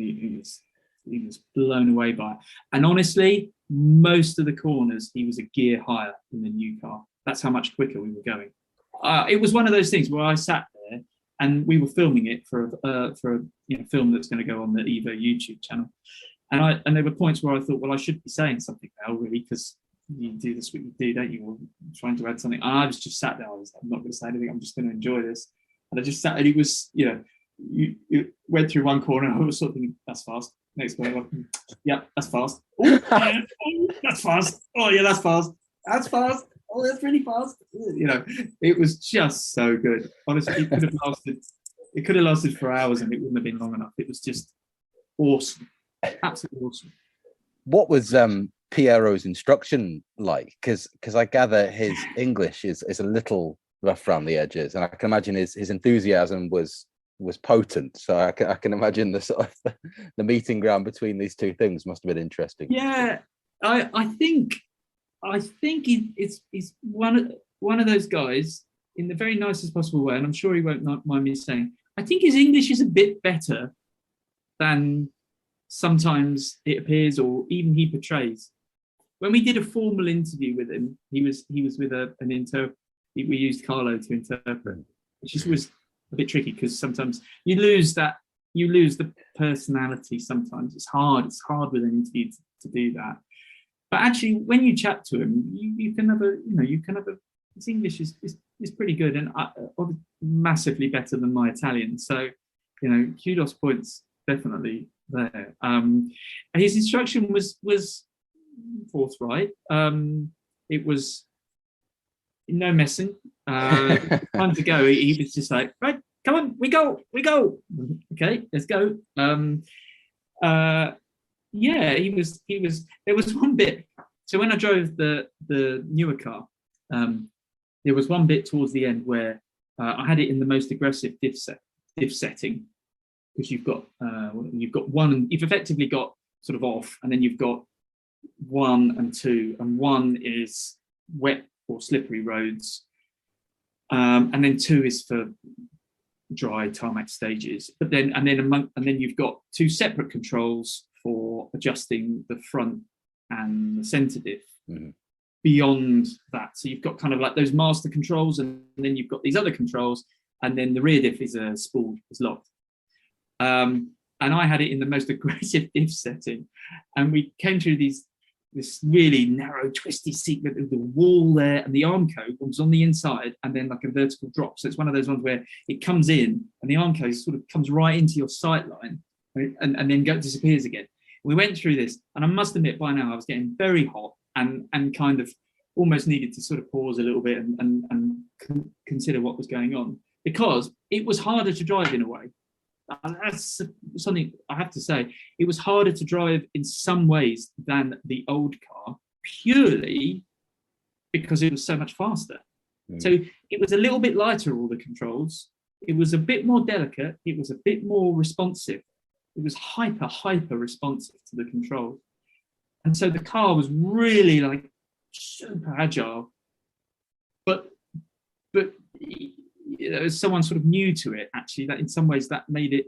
he was blown away by it. And honestly, most of the corners, he was a gear higher than the new car. That's how much quicker we were going. It was one of those things where I sat there and we were filming it for a film that's going to go on the Evo YouTube channel. And there were points where I thought, well, I should be saying something now, really, because you do this what you do, don't you? Or trying to add something. And I was just sat there. I'm not going to say anything. I'm just going to enjoy this. And I just sat, and it was, you went through one corner. And I was sort of thinking, that's fast. Next one, yeah, that's fast. Oh, yeah, that's fast. Oh, yeah, that's fast. That's fast. Oh, that's really fast. It was just so good. Honestly, it could have lasted for hours, and it wouldn't have been long enough. It was just awesome. Absolutely awesome. What was Piero's instruction like? Because I gather his English is a little rough around the edges, and I can imagine his enthusiasm was potent. So I can imagine the sort of the meeting ground between these two things must have been interesting. Yeah, I think he's one of those guys in the very nicest possible way, and I'm sure he won't not mind me saying. I think his English is a bit better than sometimes it appears, or even he portrays. When we did a formal interview with him, he was with an interpreter. We used Carlo to interpret, which was a bit tricky because sometimes you lose the personality. Sometimes it's hard with an interview to do that. But actually, when you chat to him, you can have his English is pretty good, and massively better than my Italian. So, kudos points definitely there. His instruction was forthright. It was no messing. Time to go. He was just like, right, come on, we go. Okay, let's go. He was. There was one bit. So when I drove the newer car, there was one bit towards the end where I had it in the most aggressive diff setting, because you've got one. You've effectively got sort of off, and then you've got 1 and 2, and 1 is wet or slippery roads, and then 2 is for dry tarmac stages. But then you've got 2 separate controls for adjusting the front and the center diff. Mm-hmm. Beyond that, so you've got kind of like those master controls, and then you've got these other controls, and then the rear diff is spooled, is locked. And I had it in the most aggressive diff setting, and we came through this really narrow, twisty seat with the wall there, and the arm coat was on the inside, and then like a vertical drop. So it's one of those ones where it comes in, and the arm coat sort of comes right into your sight line, and then disappears again. We went through this, and I must admit by now I was getting very hot, and kind of almost needed to sort of pause a little bit and consider what was going on, because it was harder to drive in a way. that's something I have to say. It was harder to drive in some ways than the old car, purely because it was so much faster. So it was a little bit lighter, all the controls. It was a bit more delicate. It was a bit more responsive. It was hyper responsive to the controls. And so the car was really like super agile. But as someone sort of new to it, actually, that in some ways that made it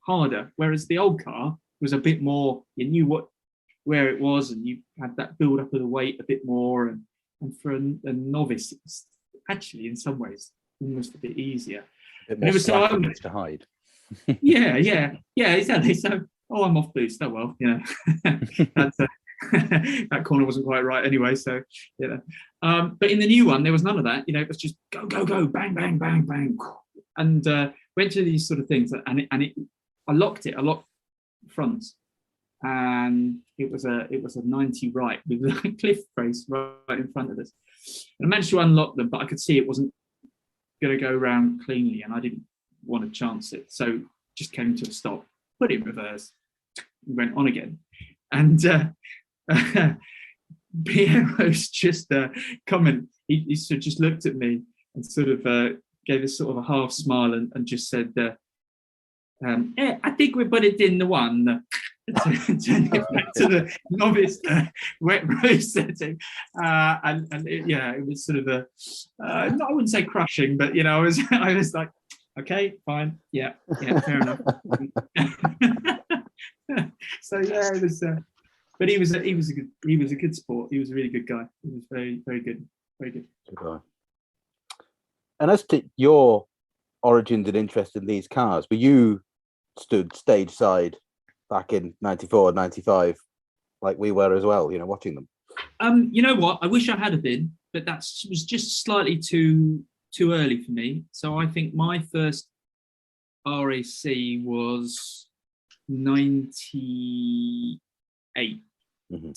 harder. Whereas the old car was a bit more, you knew where it was, and you had that build up of the weight a bit more. And for a novice, it's actually in some ways almost a bit easier. A bit more slack to hide. yeah, exactly. So, I'm off boost. Oh well, that corner wasn't quite right anyway. So, but in the new one, there was none of that. It was just go, bang, bang, bang, bang, and went through these sort of things. And I locked fronts, and it was a 90 right with a cliff face right in front of us. And I managed to unlock them, but I could see it wasn't going to go around cleanly, and I didn't want to chance it. So just came to a stop, put it in reverse, went on again. And Pierrots just comment, he sort of just looked at me and sort of gave a sort of a half smile and just said, I think we put it in the one. Turn it back to the novice wet rose setting, and it was sort of I wouldn't say crushing, but I was like, okay, fine, yeah, fair enough. So it was, but he was a good sport. He was a really good guy. He was very, very good, very good. Good guy. And as to your origins and interest in these cars, were you stood stage side back in 94, 95, like we were as well, watching them? You know what? I wish I had been, but that was just slightly too early for me. So I think my first RAC was 98. Mm-hmm.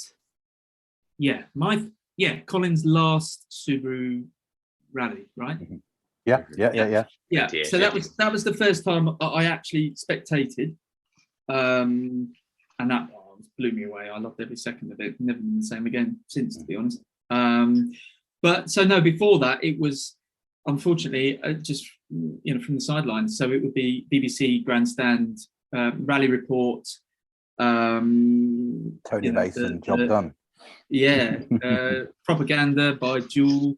Colin's last Subaru rally, right? Mm-hmm. Yeah. So that was the first time I actually spectated. And that blew me away. I loved every second of it. Never been the same again since, to be honest. But so no, before that, it was unfortunately just from the sidelines. So it would be BBC Grandstand, Rally Report, Tony Mason, job done. Yeah, Propaganda by Jewel.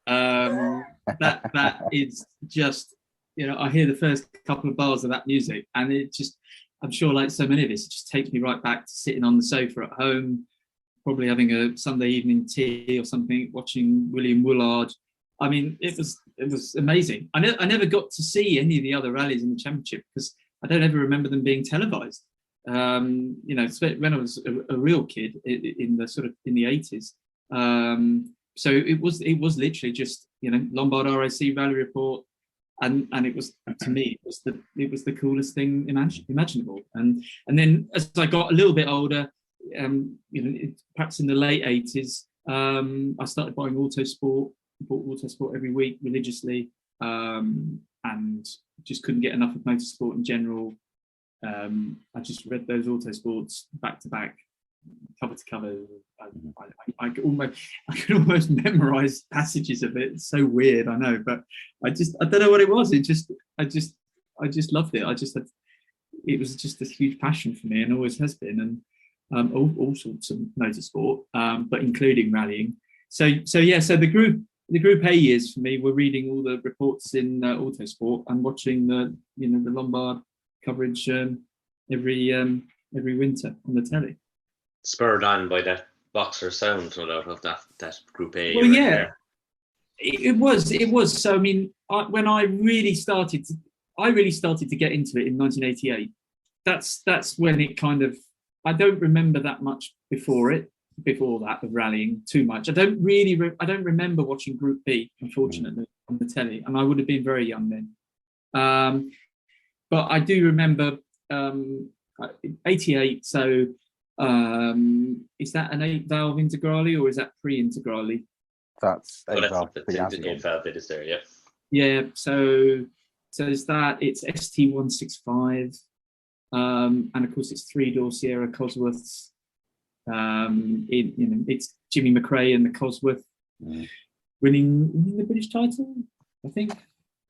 That is just I hear the first couple of bars of that music, and it just. I'm sure, like so many of us, it just takes me right back to sitting on the sofa at home, probably having a Sunday evening tea or something, watching William Woolard. I mean, it was amazing. I never got to see any of the other rallies in the championship because I don't ever remember them being televised. When I was a real kid in the 80s. So it was literally just Lombard RAC Rally Report. And it was, to me, it was the coolest thing imaginable. And then as I got a little bit older, perhaps in the late 80s, I started buying Autosport. Bought Autosport every week religiously, and just couldn't get enough of motorsport in general. I just read those Autosports back to back, cover to cover. I could almost memorize passages of it. It's so weird, I know, but I don't know what it was. I just loved it. It was just a huge passion for me, and always has been. And all sorts of motorsport, but including rallying. So the Group A years for me were reading all the reports in Autosport and watching the Lombard coverage every winter on the telly. Spurred on by that boxer sound, no doubt, of that Group A. Well, yeah, it was. So I mean, when I really started to get into it in 1988. That's when it kind of. I don't remember that much before that of rallying too much. I don't remember watching Group B, unfortunately, on the telly, and I would have been very young then. But I do remember 88. So is that an 8-valve Integrale or is that pre-Integrale? That's 8-valve. 8-valve bit is there, yeah. Yeah. So So it's that, it's ST165, and of course it's 3-door Sierra Cosworths. It's Jimmy McRae and the Cosworth winning the British title, I think.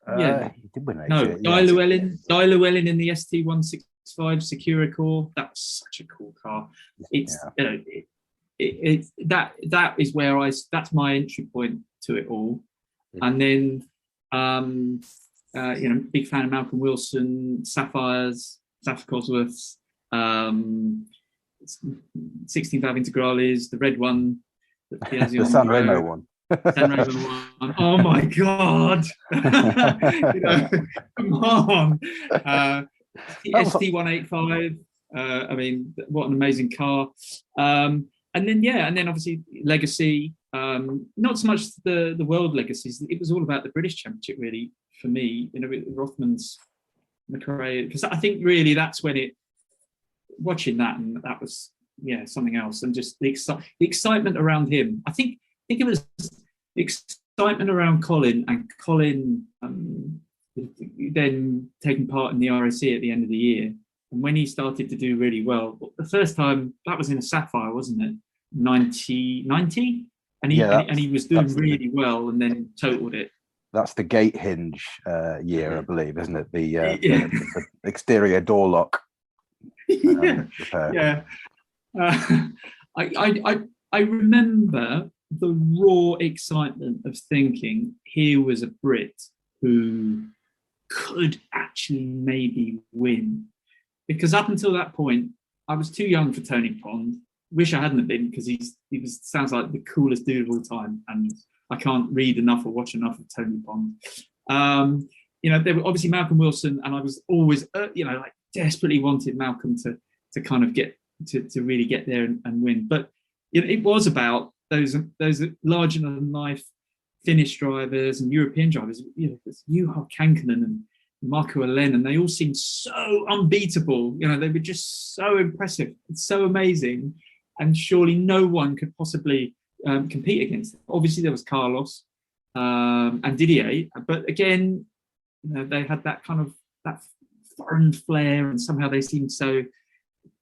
He did win No, Guy Llewellyn in the ST165 Securicore. That was such a cool car. It's that is where that's my entry point to it all. And then big fan of Malcolm Wilson, Sapphire Cosworths, 16 valve integrales, the red one, the Sanremo one. Sanremo one. Oh my god! Come on. ST185. I mean, what an amazing car. And then obviously Legacy. Not so much the world legacies. It was all about the British Championship, really, for me. Rothman's, McRae, because I think really that's when watching that, and that was something else, and just the excitement around him. I think it was the excitement around Colin, and Colin then taking part in the RAC at the end of the year, and when he started to do really well, the first time that was in a Sapphire, wasn't it? 90, and he was doing really well, and then totaled it. That's the gate hinge year, I believe, isn't it? The exterior door lock. I remember the raw excitement of thinking here was a Brit who could actually maybe win, because up until that point I was too young for Tony Pond. Wish I hadn't been, because he sounds like the coolest dude of all time, and I can't read enough or watch enough of Tony Pond. There were obviously Malcolm Wilson, and I was always desperately wanted Malcolm to kind of get to really get there and win. But it was about those larger than life Finnish drivers and European drivers. Juha Kankkunen and Marco Alen, and they all seemed so unbeatable. They were just so impressive. It's so amazing, and surely no one could possibly compete against them. Obviously, there was Carlos and Didier, but again, they had that kind of that foreign flair, and somehow they seemed so.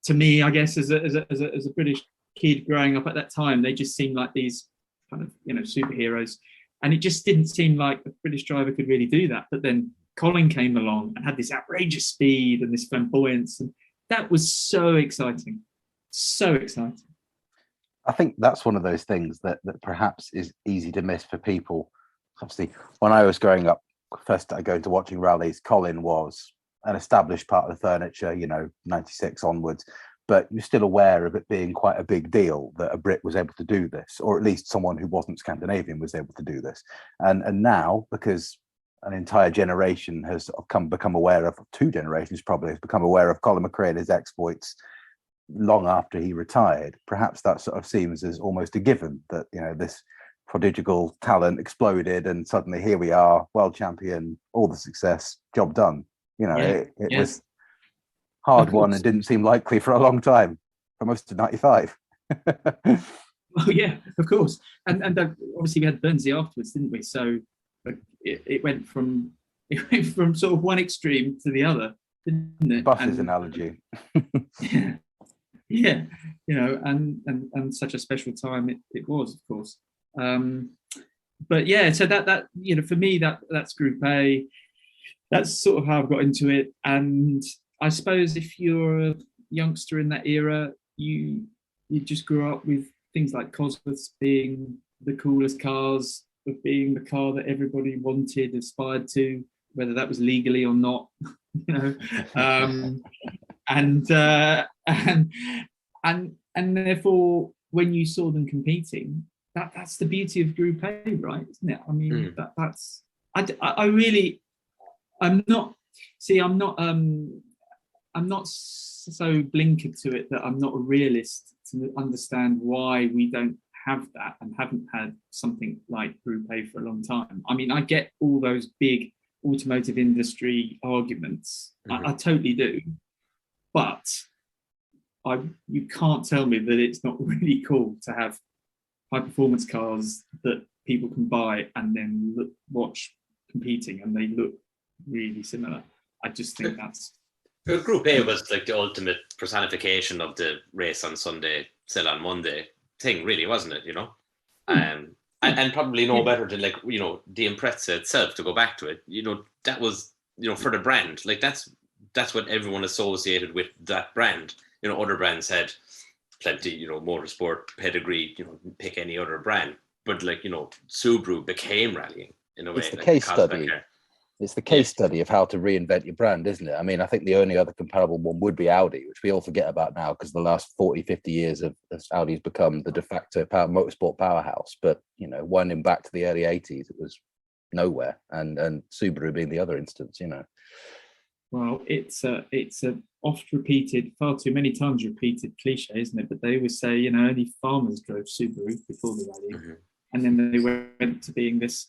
To me, I guess as a British kid growing up at that time, they just seemed like these kind of superheroes, and it just didn't seem like a British driver could really do that. But then Colin came along and had this outrageous speed and this flamboyance, and that was so exciting. So exciting. I think that's one of those things that perhaps is easy to miss for people. Obviously, when I was growing up, first started going to watching rallies, Colin was an established part of the furniture, 96 onwards, but you're still aware of it being quite a big deal that a Brit was able to do this, or at least someone who wasn't Scandinavian was able to do this. And now, because an entire generation has sort of become aware of, 2 generations probably, has become aware of Colin McRae and his exploits long after he retired, perhaps that sort of seems as almost a given that, this prodigal talent exploded and suddenly here we are, world champion, all the success, job done. It was hard won and didn't seem likely for a long time, for most of 95. Oh yeah, of course. And obviously we had Bernsey afterwards, didn't we? So it went from sort of one extreme to the other, didn't it? Buses analogy. Yeah, and such a special time it was, of course. But yeah, so that for me that's Group A. That's sort of how I've got into it. And I suppose if you're a youngster in that era, you just grew up with things like Cosworths being the coolest cars, of being the car that everybody wanted, aspired to, whether that was legally or not, and therefore when you saw them competing, that's the beauty of Group A, right? Isn't it? I mean, that's I really, I'm not so blinkered to it that I'm not a realist to understand why we don't have that and haven't had something like Group A for a long time. I mean, I get all those big automotive industry arguments. I totally do. But you can't tell me that it's not really cool to have high performance cars that people can buy and then watch competing, and they look really similar. I just think that's. Group A was like the ultimate personification of the race on Sunday, sell on Monday thing, really, wasn't it? And probably no better than the Impreza itself, to go back to it. That was for the brand. Like that's what everyone associated with that brand. Other brands had plenty, motorsport pedigree. Pick any other brand, but Subaru became rallying in a way. It's the case study. It's the case study of how to reinvent your brand, isn't it? I mean, I think the only other comparable one would be Audi, which we all forget about now because the last 40, 50 years of Audi's become the de facto motorsport powerhouse. But, winding back to the early 80s, it was nowhere. And Subaru being the other instance, Well, it's a oft repeated, far too many times repeated cliche, isn't it? But they always say, only farmers drove Subaru before the rally. Mm-hmm. And then they went to being this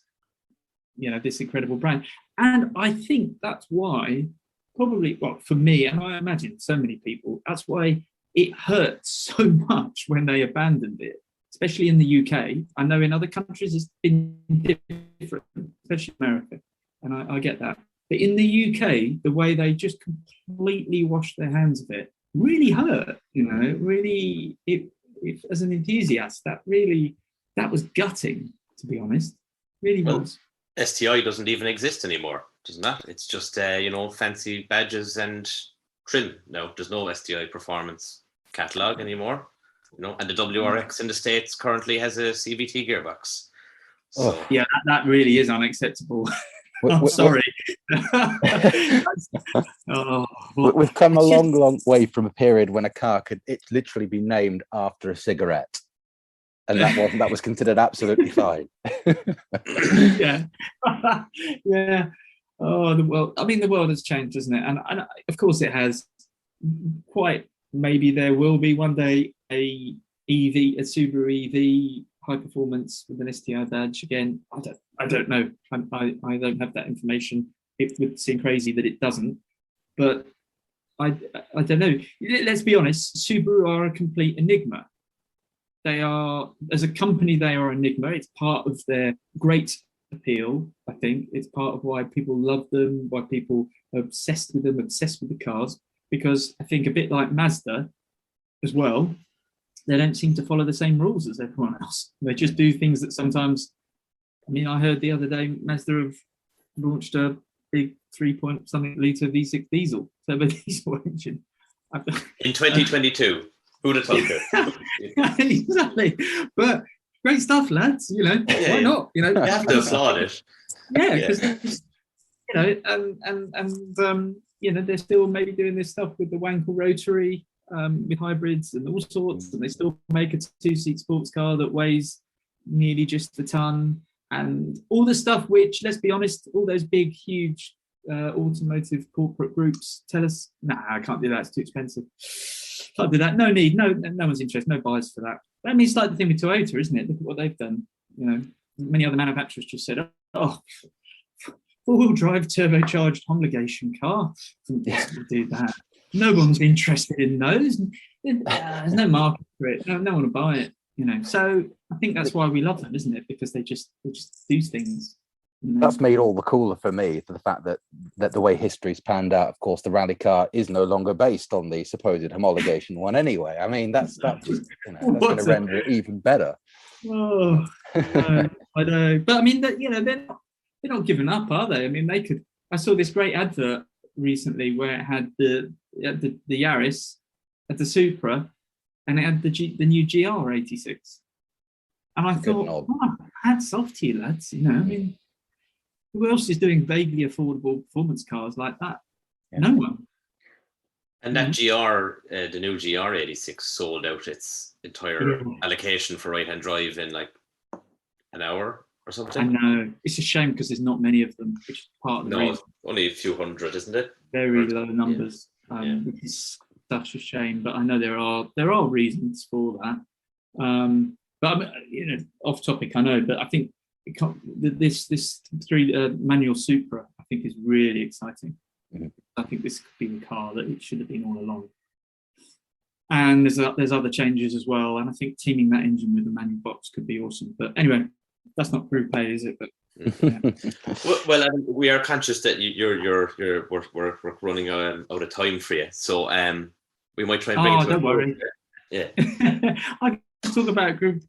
incredible brand. And I think that's why probably, for me, and I imagine so many people, that's why it hurts so much when they abandoned it, especially in the UK. I know in other countries it's been different, especially America, and I get that. But in the UK, the way they just completely washed their hands of it really hurt, really, it as an enthusiast, that was gutting, to be honest, really was. STI doesn't even exist anymore, doesn't it? It's just fancy badges and trim. No, there's no STI performance catalog anymore. And the WRX in the States currently has a CVT gearbox. So. Oh, yeah, that really is unacceptable. I'm sorry. We've come a long way from a period when a car could literally be named after a cigarette. And that was considered absolutely fine. Yeah. Yeah. Oh, the world. I mean, the world has changed, hasn't it? And of course it has. Quite maybe there will be one day a Subaru EV high performance with an STI badge again. I don't know. I don't have that information. It would seem crazy that it doesn't. But I don't know. Let's be honest. Subaru are a complete enigma. They are, as a company, they are an enigma. It's part of their great appeal, I think. It's part of why people love them, why people are obsessed with them, obsessed with the cars. Because I think a bit like Mazda as well, they don't seem to follow the same rules as everyone else. They just do things that sometimes, I heard the other day, Mazda have launched a big 3-point-something-litre V6 turbo diesel engine. In 2022. Who'd have told you? Exactly. But great stuff, lads. Why not? You have to applaud it. Yeah, because they're still maybe doing this stuff with the Wankel rotary, with hybrids and all sorts, and they still make a 2-seat sports car that weighs nearly just a ton, and all the stuff which, let's be honest, all those big, huge automotive corporate groups tell us, nah, I can't do that. It's too expensive. Can't do that. No need. No one's interested. No buyers for that. I mean, it's like the thing with Toyota, isn't it? Look at what they've done. Many other manufacturers just said, "Oh, four-wheel drive turbocharged homologation car. Couldn't possibly do that. No one's interested in those. There's no market for it. No one will buy it. So I think that's why we love them, isn't it? Because they just do things. That's made all the cooler for me, for the fact that the way history's panned out. Of course, the rally car is no longer based on the supposed homologation one anyway. I mean, that's just that's going to render it even better. Oh, I know, but I mean, they're not giving up, are they? I mean, they could. I saw this great advert recently where it had the Yaris, had the Supra, and it had the new GR86, and I thought, hats off to you, lads. I mean. Who else is doing vaguely affordable performance cars like that? Yeah. No one. And that the new GR86 sold out its entire allocation for right-hand drive in like an hour or something. I know. It's a shame because there's not many of them, which is part of the reason. Only a few hundred, isn't it? Very low numbers, which is such a shame. But I know there are reasons for that. But off topic, I know, but I think this manual Supra, I think, is really exciting. Mm-hmm. I think this could be the car that it should have been all along. And there's other changes as well. And I think teaming that engine with a manual box could be awesome. But anyway, that's not Group A, is it? But Well, we are conscious that we're running out of time for you, so we might try and bring it to don't worry. Yeah, I can talk about group.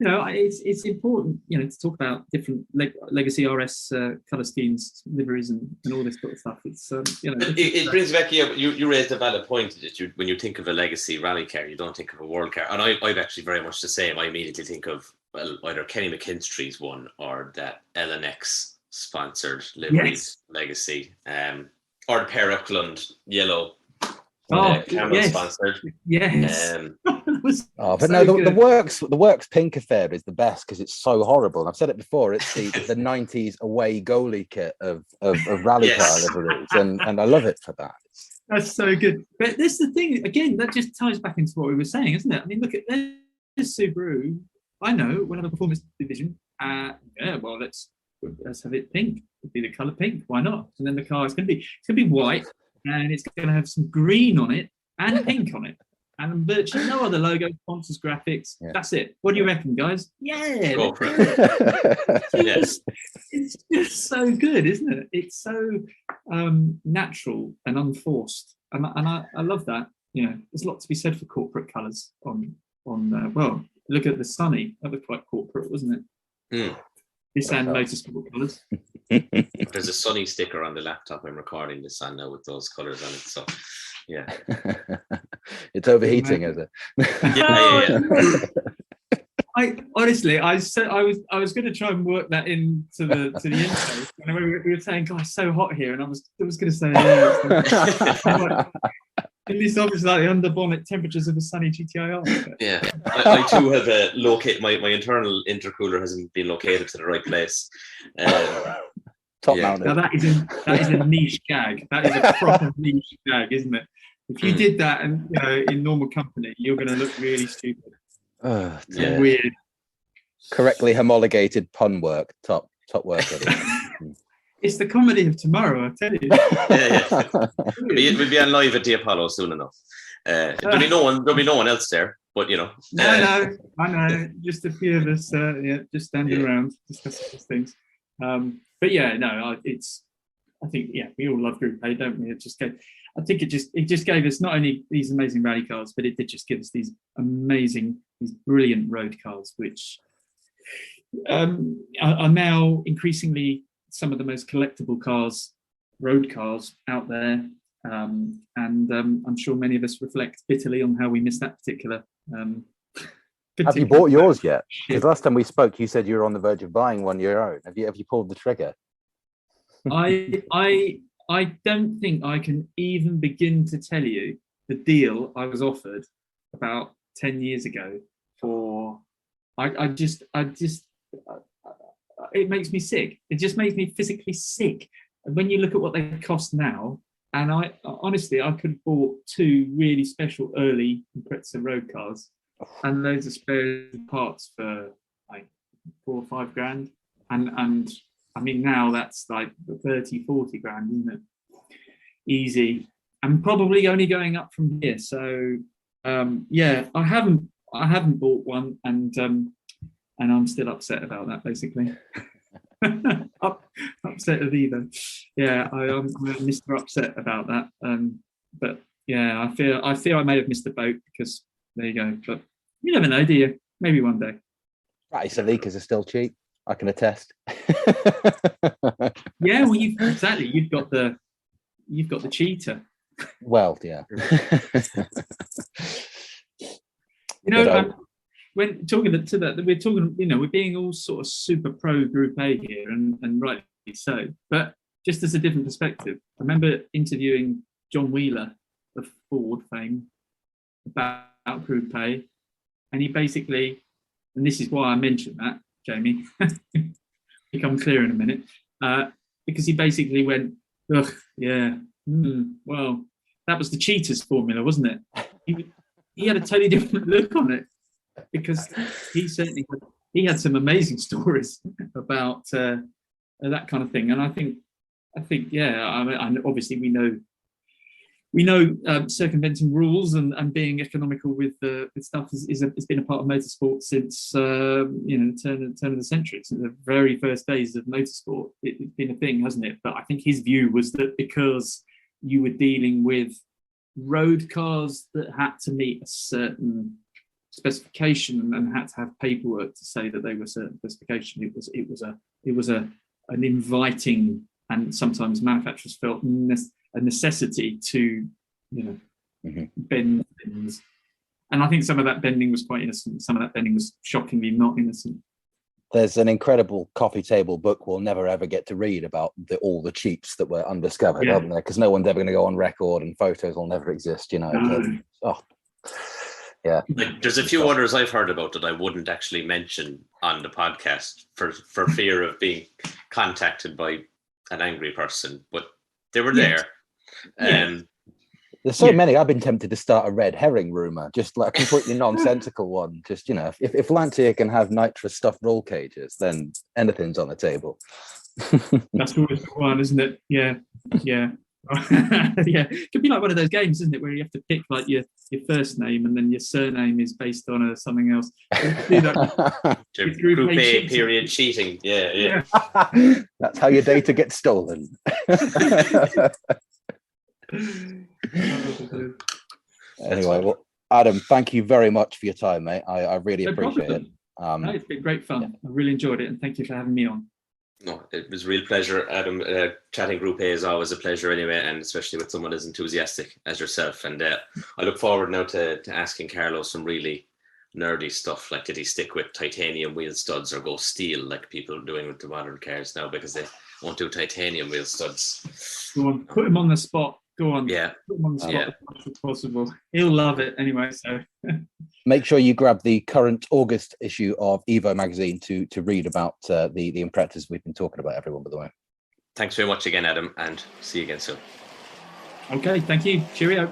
It's important, to talk about different legacy RS color schemes, liveries, and all this sort of stuff. It's it brings back you raised a valid point that when you think of a legacy rally car, you don't think of a world car, and I'm actually very much the same. I immediately think of either Kenny McKinstry's one or that LNX sponsored livery legacy, or the Per Eklund yellow. Camel sponsored. Yes. But no, the works pink affair is the best because it's so horrible. And I've said it before. It's the 90s away goalie kit of rally car liveries, and I love it for that. That's so good. But this is the thing again. That just ties back into what we were saying, isn't it? I mean, look at this Subaru. I know we'll have a performance division. Well, let's have it pink. It'll be the color pink. Why not? And then the car is going to be white. And it's going to have some green on it and pink on it, and virtually no other logo, sponsors, graphics. Yeah. That's it. What do you reckon, guys? Yeah, go for it. Yes, it's just so good, isn't it? It's so natural and unforced, and I love that. There's a lot to be said for corporate colours. Well, look at the Sunny. That was quite corporate, wasn't it? This and motorsport colours. There's a Sunny sticker on the laptop I'm recording this on now with those colours on it. So, yeah. It's overheating, is it? Yeah. I honestly, I was going to try and work that into the intro. And we were saying, "God, it's so hot here," and I was going to say, "Yeah." And this obviously like the under bonnet temperatures of a Sunny GTR. Yeah, I too have located my internal intercooler hasn't been located to the right place. Top mounted. Now that is a niche gag. That is a proper niche gag, isn't it? If you did that and in normal company, you're going to look really stupid. Weird. Correctly homologated pun work. Top work. It's the comedy of tomorrow, I tell you. We'll be on live at the Apollo soon enough. There'll be no one else there, but No, I know. Just a few of us, just standing around discussing these things. But I think we all love Group A, don't we? It just gave us not only these amazing rally cars, but it did just give us these brilliant road cars, which are now increasingly some of the most collectible road cars out there. And I'm sure many of us reflect bitterly on how we missed that particular. Have you bought yours yet? Because last time we spoke, you said you were on the verge of buying one of your own. Have you pulled the trigger? I don't think I can even begin to tell you the deal I was offered about 10 years ago for. It makes me sick. It just makes me physically sick. And when you look at what they cost now, and I honestly could have bought two really special early Impreza road cars and loads of spare parts for like $4 or $5 grand. And I mean, now that's like 30, 40 grand, isn't it? Easy. And probably only going up from here. So I haven't bought one, and I'm still upset about that, basically. Upset of either. Yeah, I'm Mr. Upset about that. But yeah, I feel I may have missed the boat because there you go. But you never know, do you? Maybe one day. Right, so leakers are still cheap. I can attest. Yeah, well, you've got the cheater. Well, yeah. When talking to that, we're talking, we're being all sort of super pro Group A here, and rightly so. But just as a different perspective, I remember interviewing John Wheeler of Ford fame about Group A, and he basically, and this is why I mentioned that, Jamie, become clear in a minute, because he basically went, ugh, yeah, well, that was the cheater's formula, wasn't it? He had a totally different look on it, because he had some amazing stories about that kind of thing. And I think, yeah, I mean, obviously we know we know circumventing rules and being economical with stuff has been a part of motorsport since the turn of the century. Since the very first days of motorsport, it's been a thing, hasn't it? But I think his view was that because you were dealing with road cars that had to meet a certain specification and had to have paperwork to say that they were a certain specification, it was an inviting, and sometimes manufacturers felt a necessity to, bend things. And I think some of that bending was quite innocent. Some of that bending was shockingly not innocent. There's an incredible coffee table book we'll never ever get to read about all the cheats that were undiscovered, aren't there? Because no one's ever going to go on record, and photos will never exist. Yeah. Like, there's a few others I've heard about that I wouldn't actually mention on the podcast for fear of being contacted by an angry person, but they were there. There's so many. I've been tempted to start a red herring rumor, just like a completely nonsensical one. Just, if Lancia can have nitrous stuffed roll cages, then anything's on the table. That's always the one, isn't it? Yeah. Yeah. It could be like one of those games, isn't it, where you have to pick like your first name and then your surname is based on something else. Do that Group A period cheating. Yeah. That's how your data gets stolen. Anyway, well, Adam, thank you very much for your time, mate. I really appreciate it. It's been great fun. I really enjoyed it, and thank you for having me on. No, it was a real pleasure, Adam. Chatting Group A is always a pleasure anyway, and especially with someone as enthusiastic as yourself. And I look forward now to asking Carlo some really nerdy stuff, like did he stick with titanium wheel studs or go steel like people are doing with the modern cars now, because they won't do titanium wheel studs. Go on, put him on the spot. Go on. Yeah. Put him on the spot as much as possible. He'll love it anyway, so... Make sure you grab the current August issue of Evo magazine to read about the Imprezas we've been talking about, everyone, by the way. Thanks very much again, Adam, and see you again soon. Okay, thank you. Cheerio.